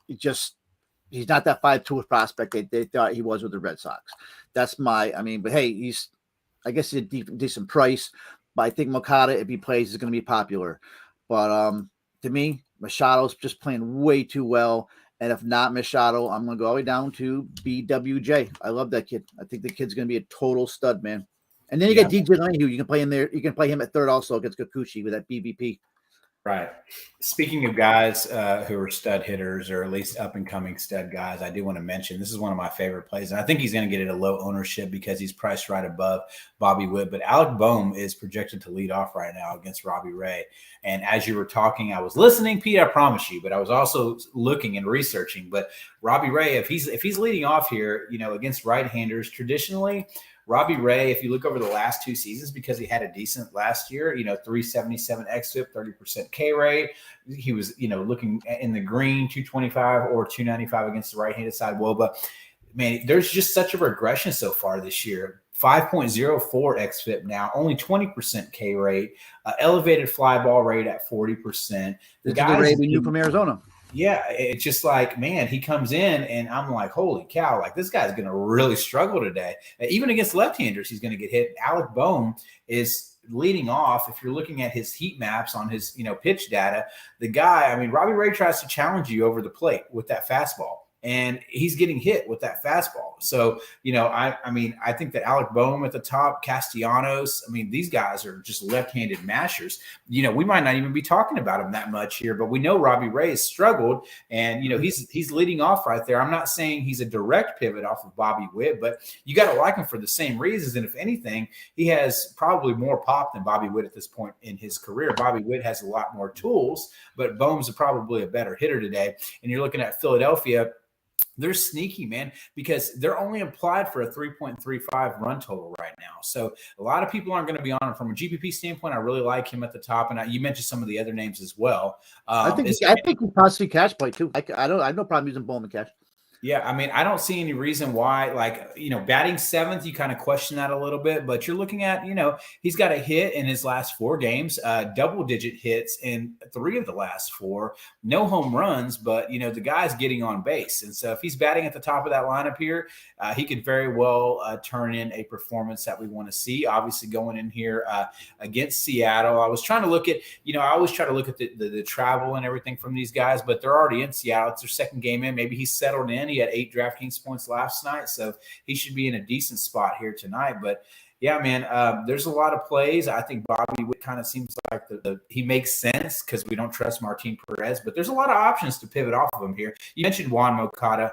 he's not that 5-tool prospect they thought he was with the Red Sox. That's but hey, I guess he's a decent price, but I think Moncada, if he plays, is going to be popular. But to me, Machado's just playing way too well. And if not Machado, I'm going to go all the way down to BWJ. I love that kid. I think the kid's going to be a total stud, man. And then you got DJ LeMahieu. You can play him there. You can play him at third also against Kikuchi with that BVP. Right. Speaking of guys who are stud hitters or at least up-and-coming stud guys, I do want to mention this is one of my favorite plays, and I think he's going to get it a low ownership because he's priced right above Bobby Witt. But Alec Boehm is projected to lead off right now against Robbie Ray. And as you were talking, I was listening, Pete, I promise you, but I was also looking and researching. But Robbie Ray, if he's leading off here, against right-handers, traditionally – Robbie Ray, if you look over the last two seasons, because he had a decent last year, 377 xFIP, 30% K rate. He was, looking in the green, 225 or 295 against the right-handed side WOBA. Man, there's just such a regression so far this year. 5.04 xFIP now, only 20% K rate, elevated fly ball rate at 40%. The guy we knew from Arizona. Yeah, it's just like, man, he comes in and I'm like, holy cow, like this guy's going to really struggle today. Even against left-handers, he's going to get hit. Alec Boehm is leading off. If you're looking at his heat maps on his, pitch data, the guy, Robbie Ray tries to challenge you over the plate with that fastball. And he's getting hit with that fastball. So, I think that Alec Boehm at the top, Castellanos, these guys are just left-handed mashers. We might not even be talking about him that much here, but we know Robbie Ray has struggled, and, he's leading off right there. I'm not saying he's a direct pivot off of Bobby Witt, but you got to like him for the same reasons. And if anything, he has probably more pop than Bobby Witt at this point in his career. Bobby Witt has a lot more tools, but Boehm's probably a better hitter today. And you're looking at Philadelphia. They're sneaky, man, because they're only applied for a 3.35 run total right now. So a lot of people aren't going to be on him. From a GPP standpoint, I really like him at the top. And you mentioned some of the other names as well. I think he possibly cash play too. I have no problem using Bowman cash. Yeah, I don't see any reason why, batting seventh, you kind of question that a little bit, but you're looking at, he's got a hit in his last 4 games, double-digit hits in 3 of the last 4, no home runs, but, the guy's getting on base. And so if he's batting at the top of that lineup here, he could very well turn in a performance that we want to see. Obviously, going in here against Seattle, I was trying to look at, I always try to look at the travel and everything from these guys, but they're already in Seattle. It's their second game in. Maybe he's settled in. He had 8 DraftKings points last night, so he should be in a decent spot here tonight. But yeah, man, there's a lot of plays. I think Bobby Witt kind of seems like he makes sense because we don't trust Martin Perez, but there's a lot of options to pivot off of him here. You mentioned Juan Moncada.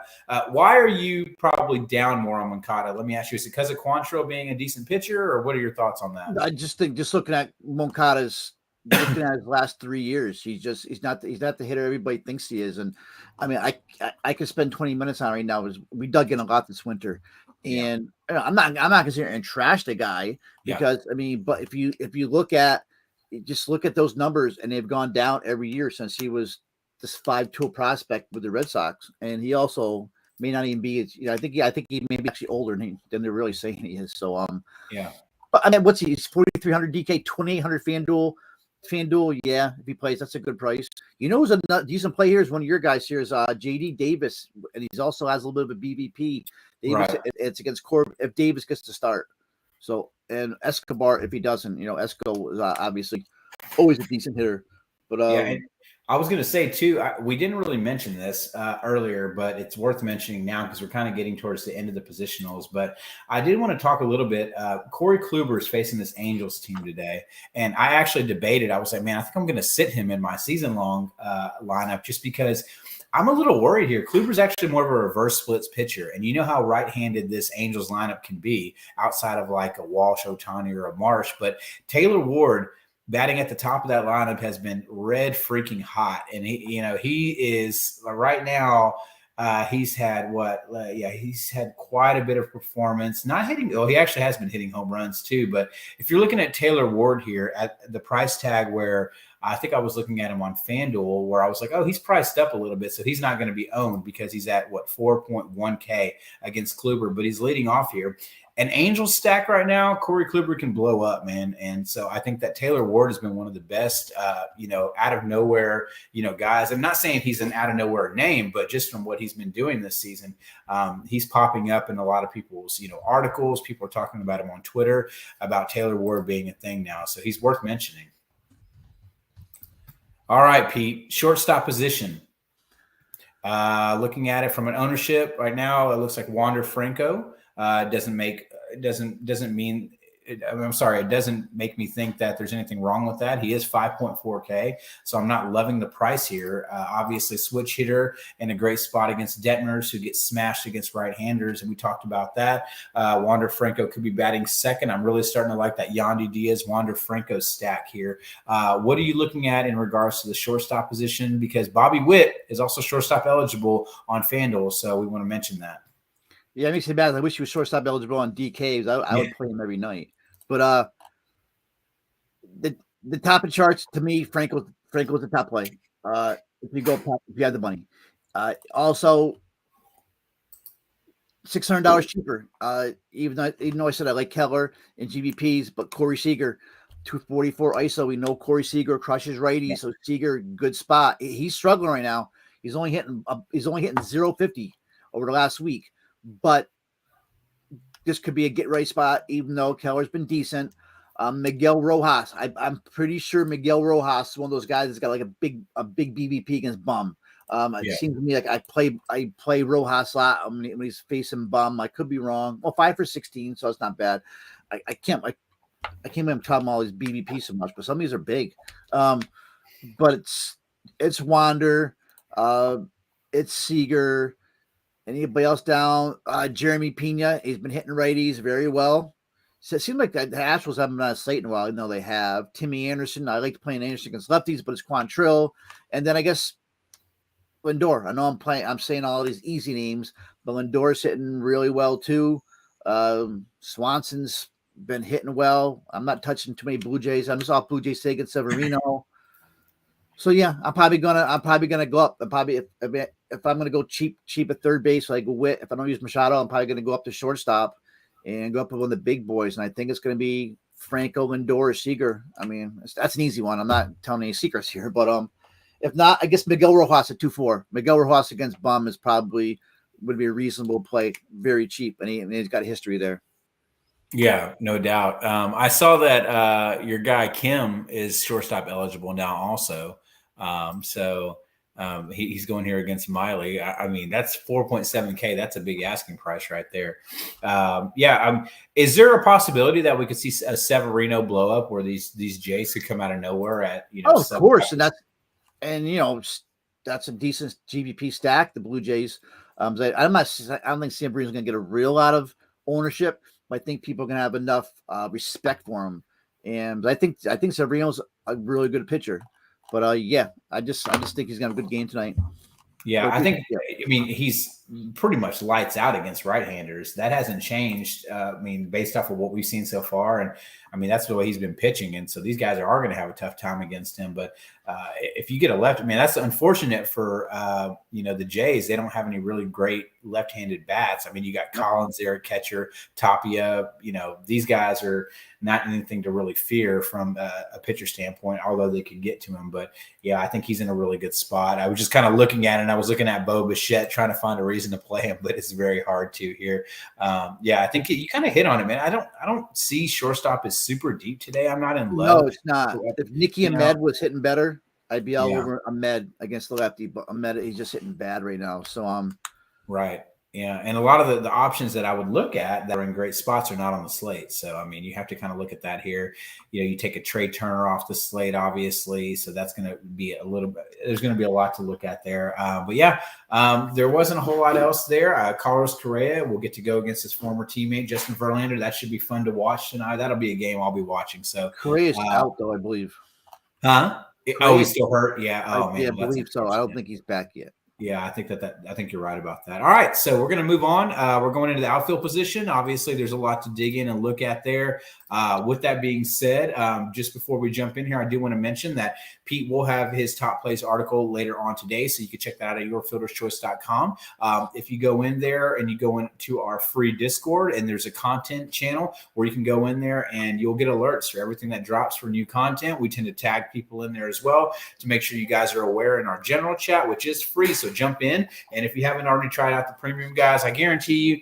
Why are you probably down more on Moncada? Let me ask you, is it because of Quantrill being a decent pitcher, or what are your thoughts on that? I just think, looking at Moncada's looking at his last 3 years, he's not the hitter everybody thinks he is. And I could spend 20 minutes on it right now. We dug in a lot this winter, and I'm not considering trash the guy because but if you look at those numbers, and they've gone down every year since he was this 5-tool prospect with the Red Sox, and he also may not even be. I think he may be actually older than they're really saying he is. So but what's he? He's 4,300 DK, 2,800 FanDuel, yeah, if he plays, that's a good price. Who's a decent play here is one of your guys here is JD Davis, and he's also has a little bit of a BVP. Davis, it's against Corbin if Davis gets to start. So, and Escobar, if he doesn't, Esco is obviously always a decent hitter. But I was going to say, too, we didn't really mention this earlier, but it's worth mentioning now because we're kind of getting towards the end of the positionals. But I did want to talk a little bit. Corey Kluber is facing this Angels team today, and I actually debated. I was like, man, I think I'm going to sit him in my season-long lineup just because I'm a little worried here. Kluber's actually more of a reverse splits pitcher, and you know how right-handed this Angels lineup can be outside of like a Walsh, Ohtani, or a Marsh. But Taylor Ward, batting at the top of that lineup, has been red freaking hot, and he is right now. He's had he's had quite a bit of performance. Not hitting, he actually has been hitting home runs too. But if you're looking at Taylor Ward here at the price tag where I think I was looking at him on FanDuel where I was like, oh, he's priced up a little bit. So he's not going to be owned because he's at 4.1K against Kluber, but he's leading off here. An Angels stack right now, Corey Kluber can blow up, man. And so I think that Taylor Ward has been one of the best, out of nowhere, guys. I'm not saying he's an out of nowhere name, but just from what he's been doing this season, he's popping up in a lot of people's, articles. People are talking about him on Twitter about Taylor Ward being a thing now. So he's worth mentioning. All right, Pete, shortstop position. Looking at it from an ownership right now, it looks like Wander Franco. It doesn't make me think that there's anything wrong with that. He is 5.4K, so I'm not loving the price here. Obviously, switch hitter in a great spot against Detmers, who get smashed against right-handers, and we talked about that. Wander Franco could be batting second. I'm really starting to like that Yandy Diaz, Wander Franco stack here. What are you looking at in regards to the shortstop position? Because Bobby Witt is also shortstop eligible on FanDuel, so we want to mention that. Yeah, it makes me mad. I wish he was shortstop eligible on DKs. I would play him every night. But the top of charts to me, Franco's the top play. If you have the money. Also, $600 cheaper. Even though I said I like Keller and GBPs, but Corey Seager, 244 ISO. We know Corey Seager crushes righties, so Seager, good spot. He's struggling right now. He's only hitting 0.50 over the last week. But this could be a get right spot, even though Keller's been decent. Miguel Rojas, I'm pretty sure Miguel Rojas is one of those guys that's got like a big BVP against Bum. It seems to me like I play Rojas a lot when he's facing Bum. I could be wrong. Well, 5 for 16, so it's not bad. I can't even talk about all these BVP so much, but some of these are big. But it's Wander, it's Seager. Anybody else down? Jeremy Pena, he's been hitting righties very well. So it seems like the Astros haven't been on a slate in a while. I know they have. Timmy Anderson, I like playing Anderson against lefties, but it's Quantrill. And then I guess Lindor. I know I'm saying all these easy names, but Lindor's hitting really well too. Swanson's been hitting well. I'm not touching too many Blue Jays. I'm just off Blue Jays against Severino. So yeah, I'm probably gonna go up. If I'm gonna go cheap at third base, like Witt, if I don't use Machado, I'm probably gonna go up to shortstop and go up with one of the big boys. And I think it's gonna be Franco, Lindor, or Seager. I mean, that's an easy one. I'm not telling any secrets here, but if not, I guess Miguel Rojas at 2-4. Miguel Rojas against Bum would be a reasonable play, very cheap, and he's got a history there. Yeah, no doubt. I saw that your guy Kim is shortstop eligible now also. He's going here against Miley. I mean, that's 4.7K. That's a big asking price right there. Is there a possibility that we could see a Severino blow up where these Jays could come out of nowhere at, of course. And that's a decent GVP stack. The Blue Jays. I don't think Severino's going to get a real lot of ownership, but I think people are going to have enough respect for him. And I think Severino's a really good pitcher. But I just think he's gonna have a good game tonight. Yeah, I mean, he's pretty much lights out against right-handers. That hasn't changed. Based off of what we've seen so far, and I mean that's the way he's been pitching. And so these guys are going to have a tough time against him. But if you get a left, that's unfortunate for the Jays. They don't have any really great left-handed bats. I mean, you got Collins there, catcher, Tapia. These guys are not anything to really fear from a pitcher standpoint, although they could get to him. But yeah, I think he's in a really good spot. I was just kind of looking at it, and I was looking at Bo Bichette trying to find a reason to play him, but it's very hard to here. I think you kind of hit on it, man. I don't see shortstop as super deep today. I'm not in love. No, it's not. If Nicky Ahmed was hitting better, I'd be all over Ahmed against the lefty, but Ahmed, he's just hitting bad right now. So right. Yeah, and a lot of the options that I would look at that are in great spots are not on the slate. So, I mean, you have to kind of look at that here. You take a Trey Turner off the slate, obviously. So that's going to be a little bit, there's going to be a lot to look at there. But yeah, there wasn't a whole lot else there. Carlos Correa will get to go against his former teammate, Justin Verlander. That should be fun to watch tonight. That'll be a game I'll be watching. So Correa's out, though, I believe. Huh? He's still hurt. Yeah. Oh, man. Yeah, I believe so. I don't think he's back yet. Yeah, I think I think you're right about that. All right, so we're going to move on. We're going into the outfield position. Obviously, there's a lot to dig in and look at there. With that being said, just before we jump in here, I do want to mention that Pete will have his top plays article later on today, so you can check that out at yourfielderschoice.com. If you go in there and you go into our free Discord, and there's a content channel where you can go in there and you'll get alerts for everything that drops for new content. We tend to tag people in there as well to make sure you guys are aware in our general chat, which is free. So jump in, and if you haven't already tried out the premium, guys, I guarantee you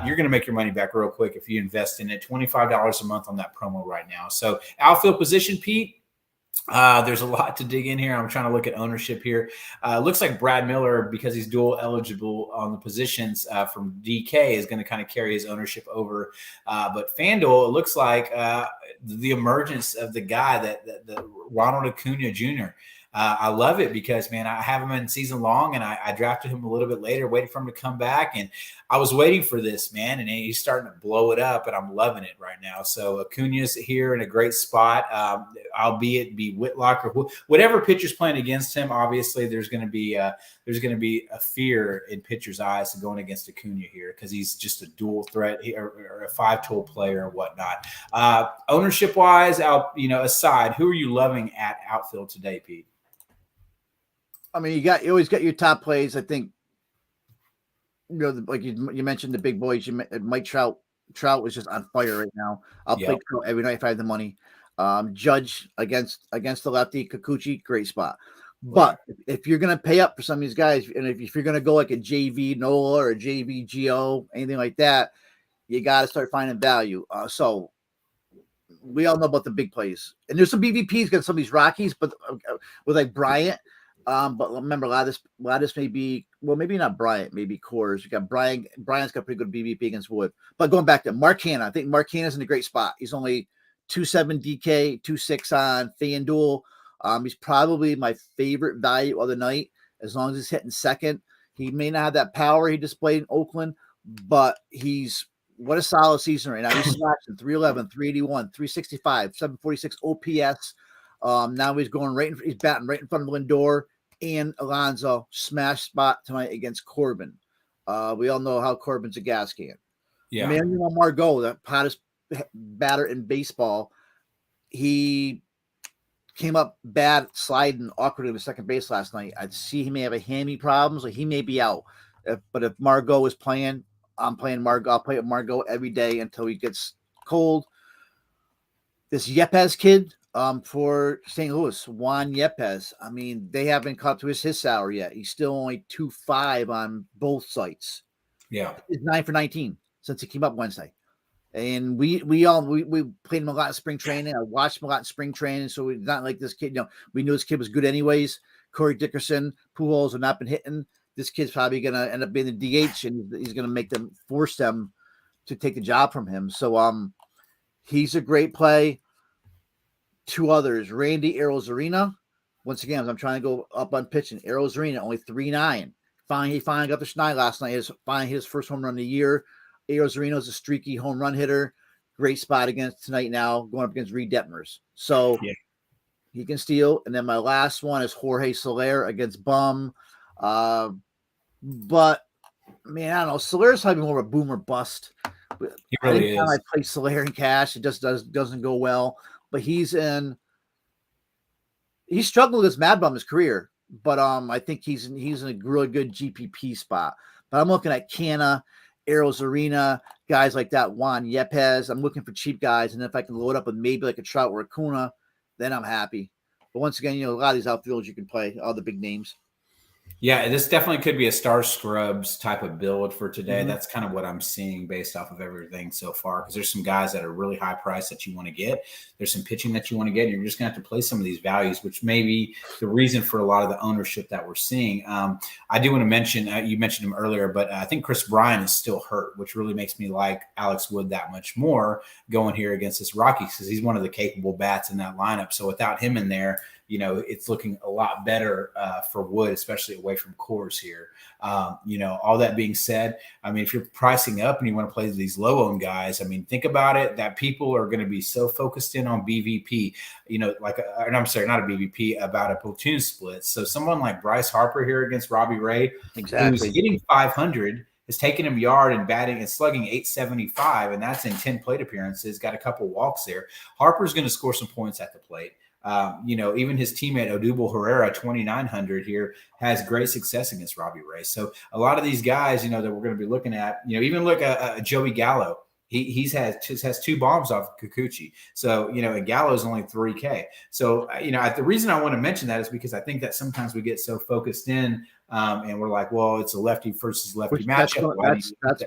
you're going to make your money back real quick if you invest in it. $25 a month on that promo right now. So outfield position, Pete, there's a lot to dig in here. I'm trying to look at ownership here. Looks like Brad Miller, because he's dual eligible on the positions from DK, is going to kind of carry his ownership over. But FanDuel, it looks like the emergence of the guy that Ronald Acuna Jr. I love it because, man, I have him in season long, and I drafted him a little bit later, waiting for him to come back. And I was waiting for this, man, and he's starting to blow it up, and I'm loving it right now. So Acuna's here in a great spot, albeit be Whitlock or whatever pitcher's playing against him. Obviously, there's going to be a fear in pitchers' eyes to going against Acuna here because he's just a dual threat or a five-tool player or whatnot. Ownership-wise, aside, who are you loving at outfield today, Pete? I mean, you always got your top plays. I think, like you mentioned the big boys. Mike Trout. Trout was just on fire right now. I'll play Trout every night if I have the money. Judge against the lefty, Kikuchi, great spot. But if you're gonna pay up for some of these guys, and if you're gonna go like a JV Nola or a JV Gio, anything like that, you got to start finding value. So we all know about the big plays, and there's some BVPs against some of these Rockies, but with like Bryant. But remember, a lot of this may be, well, maybe not Bryant, maybe Coors. You got Bryant's got pretty good BVP against Wood. But going back to Mark Hanna, I think Mark Hanna's in a great spot. He's only 2.7 DK, 2.6 on FanDuel. He's probably my favorite value of the night, as long as he's hitting second. He may not have that power he displayed in Oakland, but what a solid season right now. He's slashing 311, 381, 365, 746 OPS. Now he's batting right in front of Lindor and Alonso. Smash spot tonight against Corbin. We all know how Corbin's a gas can. Yeah. Manuel Margot, the hottest batter in baseball, he came up bad, sliding awkwardly to second base last night. I see he may have a hammy problem, so he may be out. But if Margot is playing, I'm playing Margot. I'll play with Margot every day until he gets cold. This Yepes kid, for St. Louis, Juan Yepes. I mean, they haven't caught to his salary yet. He's still only 2.5 on both sites. Yeah, he's 9 for 19 since he came up Wednesday, and we played him a lot in spring training. I watched him a lot in spring training, so it's not like this kid. We knew this kid was good anyways. Corey Dickerson, Pujols have not been hitting. This kid's probably gonna end up being the DH, and he's gonna force them to take the job from him. So he's a great play. Two others, Randy Arozarena. Once again, I'm trying to go up on pitching. Arozarena, only 3.9. He finally got the schneid last night. His first home run of the year. Arozarena is a streaky home run hitter. Great spot against tonight now, going up against Reed Detmers. So he can steal. And then my last one is Jorge Soler against Bum. But, man, I don't know. Soler's probably more of a boomer bust. He really is. I play Soler in cash. It just doesn't go well. But he's struggled with this Mad Bum his career, but I think he's in a really good GPP spot. But I'm looking at Canna, Arozarena, guys like that, Juan Yepes. I'm looking for cheap guys, and if I can load up with maybe like a Trout or a Kuna, then I'm happy. But once again, a lot of these outfielders you can play, all the big names. Yeah, this definitely could be a Star Scrubs type of build for today. Mm-hmm. That's kind of what I'm seeing based off of everything so far. Because there's some guys that are really high price that you want to get. There's some pitching that you want to get. And you're just going to have to play some of these values, which may be the reason for a lot of the ownership that we're seeing. I do want to mention, you mentioned him earlier, but I think Chris Bryant is still hurt, which really makes me like Alex Wood that much more going here against this Rockies because he's one of the capable bats in that lineup. So without him in there, it's looking a lot better for Wood, especially away from Coors here. All that being said, I mean, if you're pricing up and you want to play these low-owned guys, I mean, think about it, that people are going to be so focused in on BVP, and I'm sorry, not a BVP, about a platoon split. So someone like Bryce Harper here against Robbie Ray, who's hitting 500, has taken him yard and batting and slugging 875, and that's in 10 plate appearances, got a couple walks there. Harper's going to score some points at the plate. Even his teammate Odubel Herrera, 2,900 here, has great success against Robbie Ray. So a lot of these guys, that we're going to be looking at, even look at Joey Gallo. He has 2 bombs off Kikuchi. So, and Gallo's only 3K. So, the reason I want to mention that is because I think that sometimes we get so focused in and we're like, well, it's a lefty versus lefty matchup.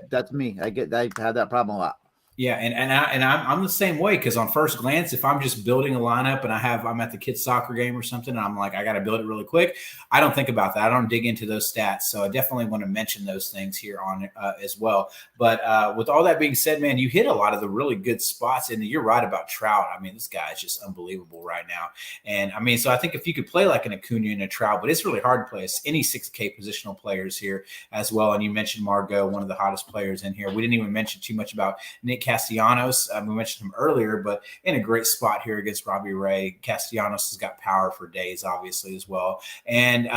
That's me. I have that problem a lot. Yeah, and I'm the same way because on first glance, if I'm just building a lineup and I'm at the kids' soccer game or something, and I'm like, I got to build it really quick, I don't think about that. I don't dig into those stats. So I definitely want to mention those things here on as well. But with all that being said, man, you hit a lot of the really good spots, and you're right about Trout. I mean, this guy is just unbelievable right now. And I mean, so I think if you could play like an Acuna and a Trout, but it's really hard to play any 6K positional players here as well. And you mentioned Margot, one of the hottest players in here. We didn't even mention too much about Nick Castellanos. We mentioned him earlier, but in a great spot here against Robbie Ray. Castellanos has got power for days, obviously, as well. And,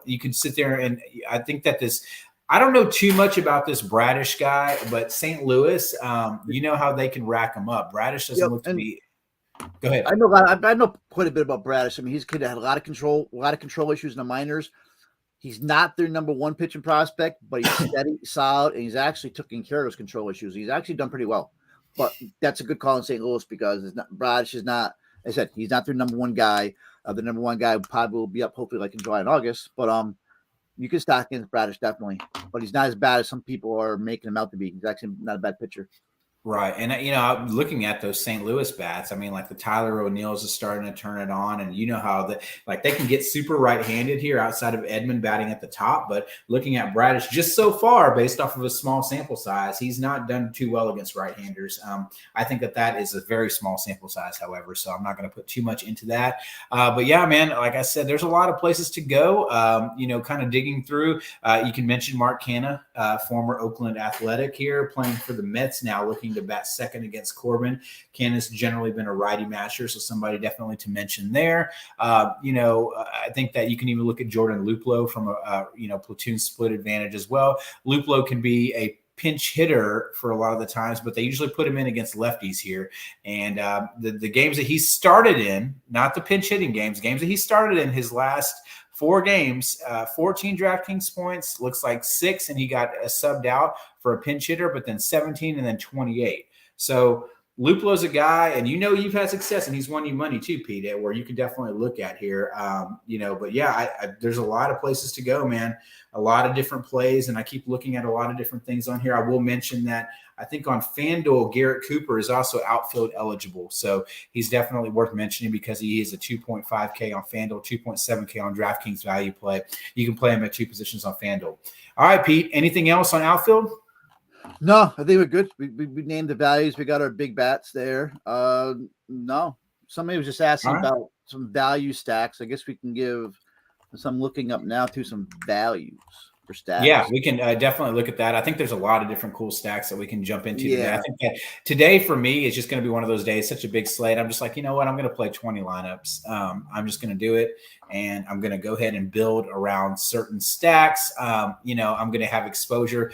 you can sit there and I think that I don't know too much about this Bradish guy, but St. Louis, how they can rack him up. Bradish doesn't look to be. Go ahead. I know quite a bit about Bradish. I mean, he's a kid that had a lot of control issues in the minors. He's not their number one pitching prospect, but he's steady, solid, and he's actually taking care of those control issues. He's actually done pretty well. But that's a good call in St. Louis because Bradish is not, as I said, he's not their number one guy. The number one guy probably will be up hopefully like in July and August. But you can stock in Bradish definitely. But he's not as bad as some people are making him out to be. He's actually not a bad pitcher. Right. And, I'm looking at those St. Louis bats. I mean, like the Tyler O'Neills is starting to turn it on. And you know how they can get super right-handed here outside of Edman batting at the top. But looking at Bradish just so far, based off of a small sample size, he's not done too well against right-handers. I think that is a very small sample size, however. So I'm not going to put too much into that. But yeah, man, like I said, there's a lot of places to go, kind of digging through. You can mention Mark Canha, former Oakland Athletic here, playing for the Mets now, looking to bat second against Corbin. Canha's generally been a righty matcher, so somebody definitely to mention there. I think that you can even look at Jordan Luplow from a platoon split advantage as well. Luplow can be a pinch hitter for a lot of the times, but they usually put him in against lefties here. And the games that he started in, not the pinch hitting games that he started in his last 4 games, 14 DraftKings points, looks like 6, and he got subbed out for a pinch hitter, but then 17 and then 28. So Luplow's a guy, and you've had success, and he's won you money too, Pete, where you can definitely look at here. But yeah, there's a lot of places to go, man. A lot of different plays, and I keep looking at a lot of different things on here. I will mention that I think on FanDuel, Garrett Cooper is also outfield eligible. So he's definitely worth mentioning because he is a 2.5K on FanDuel, 2.7K on DraftKings value play. You can play him at 2 positions on FanDuel. All right, Pete, anything else on outfield? No, I think we're good. We named the values. We got our big bats there. No, somebody was just asking about some value stacks. I guess we can give some looking up now to some values for stacks. Yeah, we can definitely look at that. I think there's a lot of different cool stacks that we can jump into today. I think that today for me is just going to be one of those days, such a big slate. I'm just like, you know what? I'm going to play 20 lineups. I'm just going to do it. And I'm going to go ahead and build around certain stacks. I'm going to have exposure,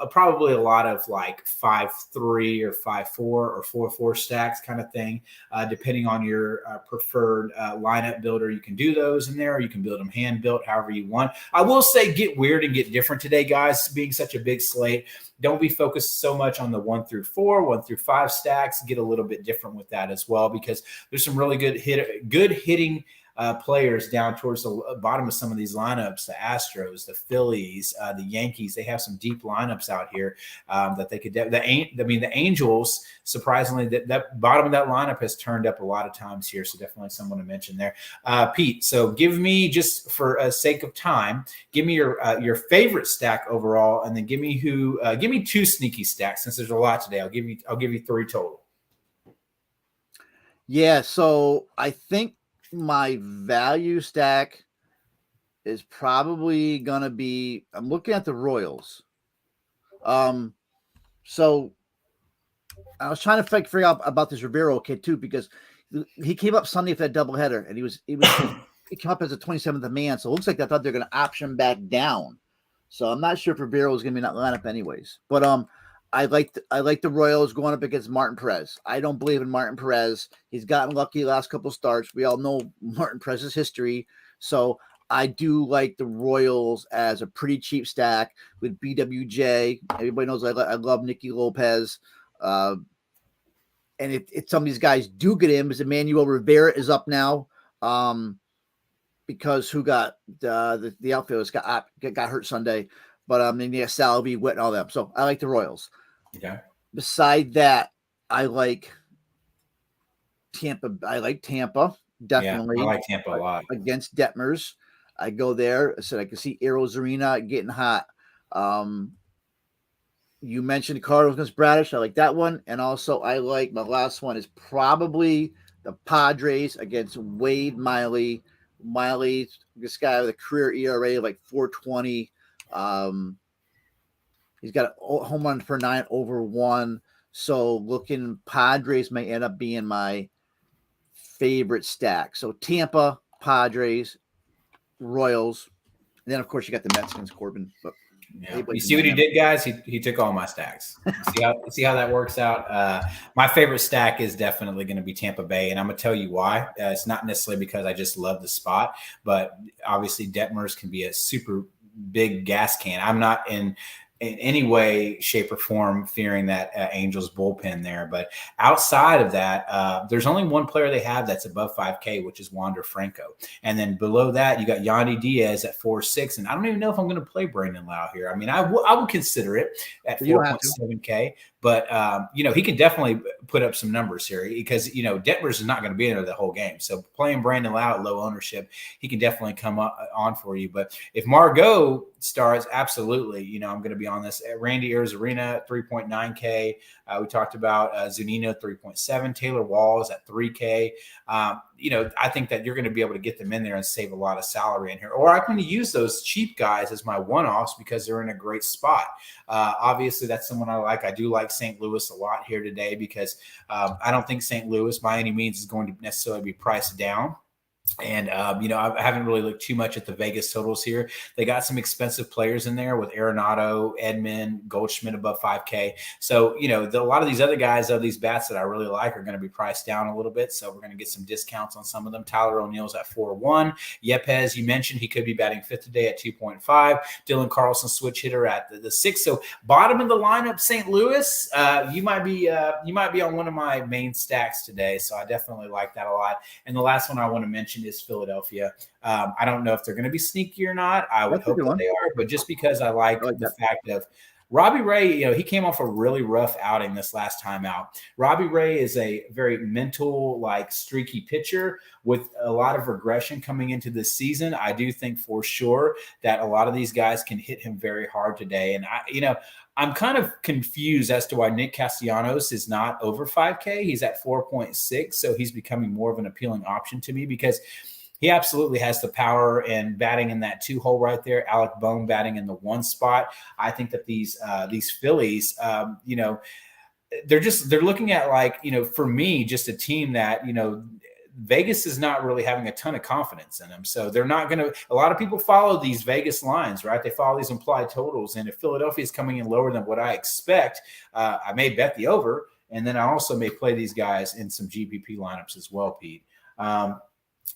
probably a lot of like 5-3 or 5-4 or 4-4 stacks kind of thing, depending on your preferred lineup builder. You can do those in there. Or you can build them hand built, however you want. I will say get weird and get different today, guys, being such a big slate. Don't be focused so much on the 1-4, 1-5 stacks. Get a little bit different with that as well, because there's some really good hitting players down towards the bottom of some of these lineups. The Astros, the Phillies, the Yankees. They have some deep lineups out here that they could. The Angels. Surprisingly, that bottom of that lineup has turned up a lot of times here. So definitely someone to mention there. Pete, so give me, just for sake of time, give me your favorite stack overall, and then give me two sneaky stacks, since there's a lot today. I'll give you 3 total. Yeah, so I think my value stack is probably gonna be, I'm looking at the Royals. So I was trying to figure out about this Rivero kid too, because he came up Sunday for that doubleheader, and he came up as a 27th man. So it looks like I thought they're going to option back down. So I'm not sure if Rivero is going to be in that lineup anyways. But I like the Royals going up against Martin Perez. I don't believe in Martin Perez. He's gotten lucky the last couple of starts. We all know Martin Perez's history. So I do like the Royals as a pretty cheap stack with BWJ. Everybody knows I love Nicky Lopez. And if some of these guys do get in, because Emmanuel Rivera is up now, because who got the outfielders got hurt Sunday, but and yeah, Salvi, Witt, and all them. So I like the Royals. Okay. Beside that, I like Tampa. Definitely. Yeah, I like Tampa a lot against Detmers. I go there. I said I can see Arrows Arena getting hot. You mentioned Cardinals against Bradish. I like that one. And also I like, my last one is probably the Padres against Wade Miley. Miley, this guy with a career ERA of like 4.20. He's got a home run per 9 over 1. So looking, Padres may end up being my favorite stack. So Tampa, Padres, Royals. And then of course you got the Mets against Corbin. But yeah. You see what he did, guys? He took all my stacks. See how that works out? My favorite stack is definitely going to be Tampa Bay, and I'm going to tell you why. It's not necessarily because I just love the spot, but obviously Detmers can be a super big gas can. I'm not in any way, shape, or form fearing that Angels bullpen there. But outside of that, there's only one player they have that's above 5K, which is Wander Franco. And then below that, you got Yandy Diaz at 4.6. And I don't even know if I'm going to play Brandon Lau here. I mean, I would consider it at 4.7K. But, he can definitely put up some numbers here because, Detmers is not going to be in there the whole game. So playing Brandon Lau at low ownership, he can definitely come on for you. But if Margot starts, absolutely, I'm going to be on this. Randy Arozarena, 3.9K. We talked about Zunino, 3.7. Taylor Walls at 3K. I think that you're going to be able to get them in there and save a lot of salary in here. Or I'm going to use those cheap guys as my one-offs because they're in a great spot. Obviously, that's someone I like. I do like St. Louis a lot here today because I don't think St. Louis by any means is going to necessarily be priced down. And, I haven't really looked too much at the Vegas totals here. They got some expensive players in there with Arenado, Edman, Goldschmidt above 5K. So, a lot of these other guys, these bats that I really like are going to be priced down a little bit. So we're going to get some discounts on some of them. Tyler O'Neill's at 4.1. Yepez, you mentioned he could be batting fifth today at 2.5. Dylan Carlson, switch hitter at the 6. So bottom of the lineup, St. Louis, you might be on one of my main stacks today. So I definitely like that a lot. And the last one I want to mention is Philadelphia. I don't know if they're going to be sneaky or not. I would hope that they are, but just because I like the fact of Robbie Ray, he came off a really rough outing this last time out. Robbie Ray is a very mental, streaky pitcher with a lot of regression coming into this season. I do think for sure that a lot of these guys can hit him very hard today. And I'm kind of confused as to why Nick Castellanos is not over 5K. He's at 4.6, so he's becoming more of an appealing option to me because he absolutely has the power and batting in that 2 hole right there. Alec Bohm batting in the 1 spot. I think that these Phillies, they're looking at for me, just a team that, Vegas is not really having a ton of confidence in them. So they're not going to – a lot of people follow these Vegas lines, right? They follow these implied totals. And if Philadelphia is coming in lower than what I expect, I may bet the over. And then I also may play these guys in some GPP lineups as well, Pete. I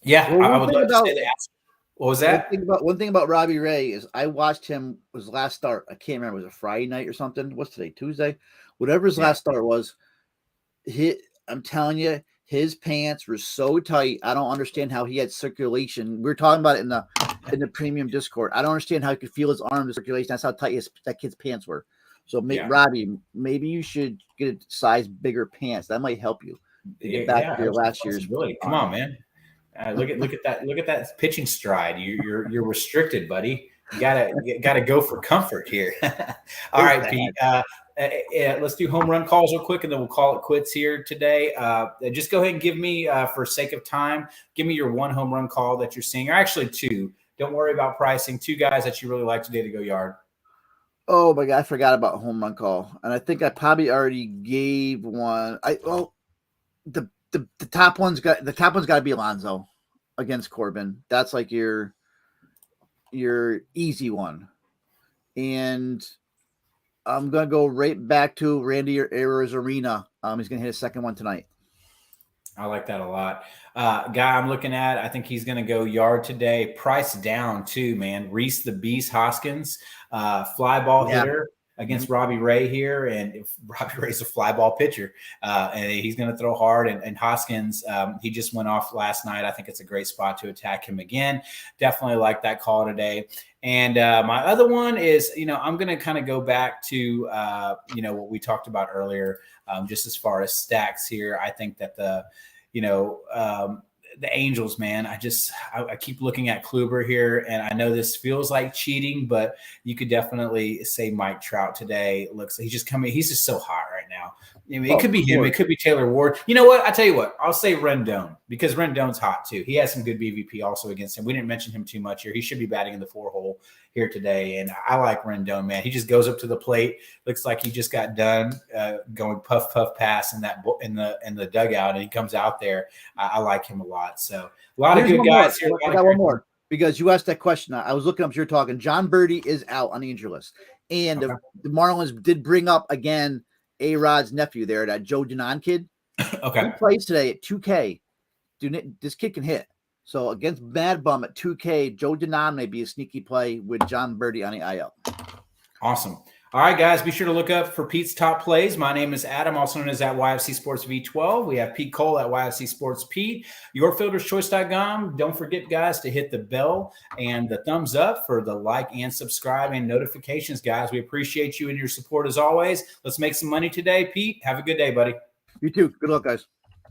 would love to say that. What was that? One thing about Robbie Ray is I watched him his last start. I can't remember. Was it Friday night or something? What's today? Tuesday? Whatever his last start was, I'm telling you, His pants were so tight. I don't understand how he had circulation. We were talking about it in the premium Discord. I don't understand how he could feel his arm circulation. That's how tight that kid's pants were. So, Robbie, maybe you should get a size bigger pants. That might help you to get back to your last year's. Come on, man. Look at that. Look at that pitching stride. You're restricted, buddy. You gotta go for comfort here. All right, Pete. Let's do home run calls real quick, and then we'll call it quits here today. Just go ahead and give me, for sake of time, give me your one home run call that you're seeing, or actually two. Don't worry about pricing. Two guys that you really like today to go yard. Oh my God, I forgot about home run call, and I think I probably already gave one. The top one's got to be Alonso against Corbin. That's like your easy one, and I'm gonna go right back to Randy Arozarena. He's gonna hit a second one tonight. I like that a lot. Guy I'm looking at, I think he's going to go yard today. Price down too, man. Reese the Beast Hoskins, fly ball hitter against Robbie Ray here. And if Robbie Ray's a fly ball pitcher, and he's going to throw hard. And Hoskins, he just went off last night. I think it's a great spot to attack him again. Definitely like that call today. And my other one is, I'm going to kind of go back to, what we talked about earlier, just as far as stacks here. I think that the Angels, man, I keep looking at Kluber here, and I know this feels like cheating, but you could definitely say Mike Trout today. Looks like he's just so hot right now. I mean, it could be him. It could be Taylor Ward. You know what? I tell you what. I'll say Rendon, because Rendon's hot too. He has some good BVP also against him. We didn't mention him too much here. He should be batting in the 4-hole here today, and I like Rendon, man. He just goes up to the plate. Looks like he just got done going puff pass in the dugout, and he comes out there. I like him a lot. So a lot of good guys here. I got one more, because you asked that question. I was looking up. You're talking. John Birdie is out on the injury list, and the Marlins did bring up again A-Rod's nephew there, that Joe Dinan kid. Okay. He plays today at 2K. Dude, this kid can hit. So against Mad Bum at 2K, Joe Dinan may be a sneaky play with John Birdie on the IL. Awesome. All right, guys, be sure to look up for Pete's top plays. My name is Adam, also known as at YFC Sports V12. We have Pete Cole at YFC Sports Pete. YourFieldersChoice.com. Don't forget, guys, to hit the bell and the thumbs up for the like and subscribe and notifications, guys. We appreciate you and your support as always. Let's make some money today. Pete, have a good day, buddy. You too. Good luck, guys.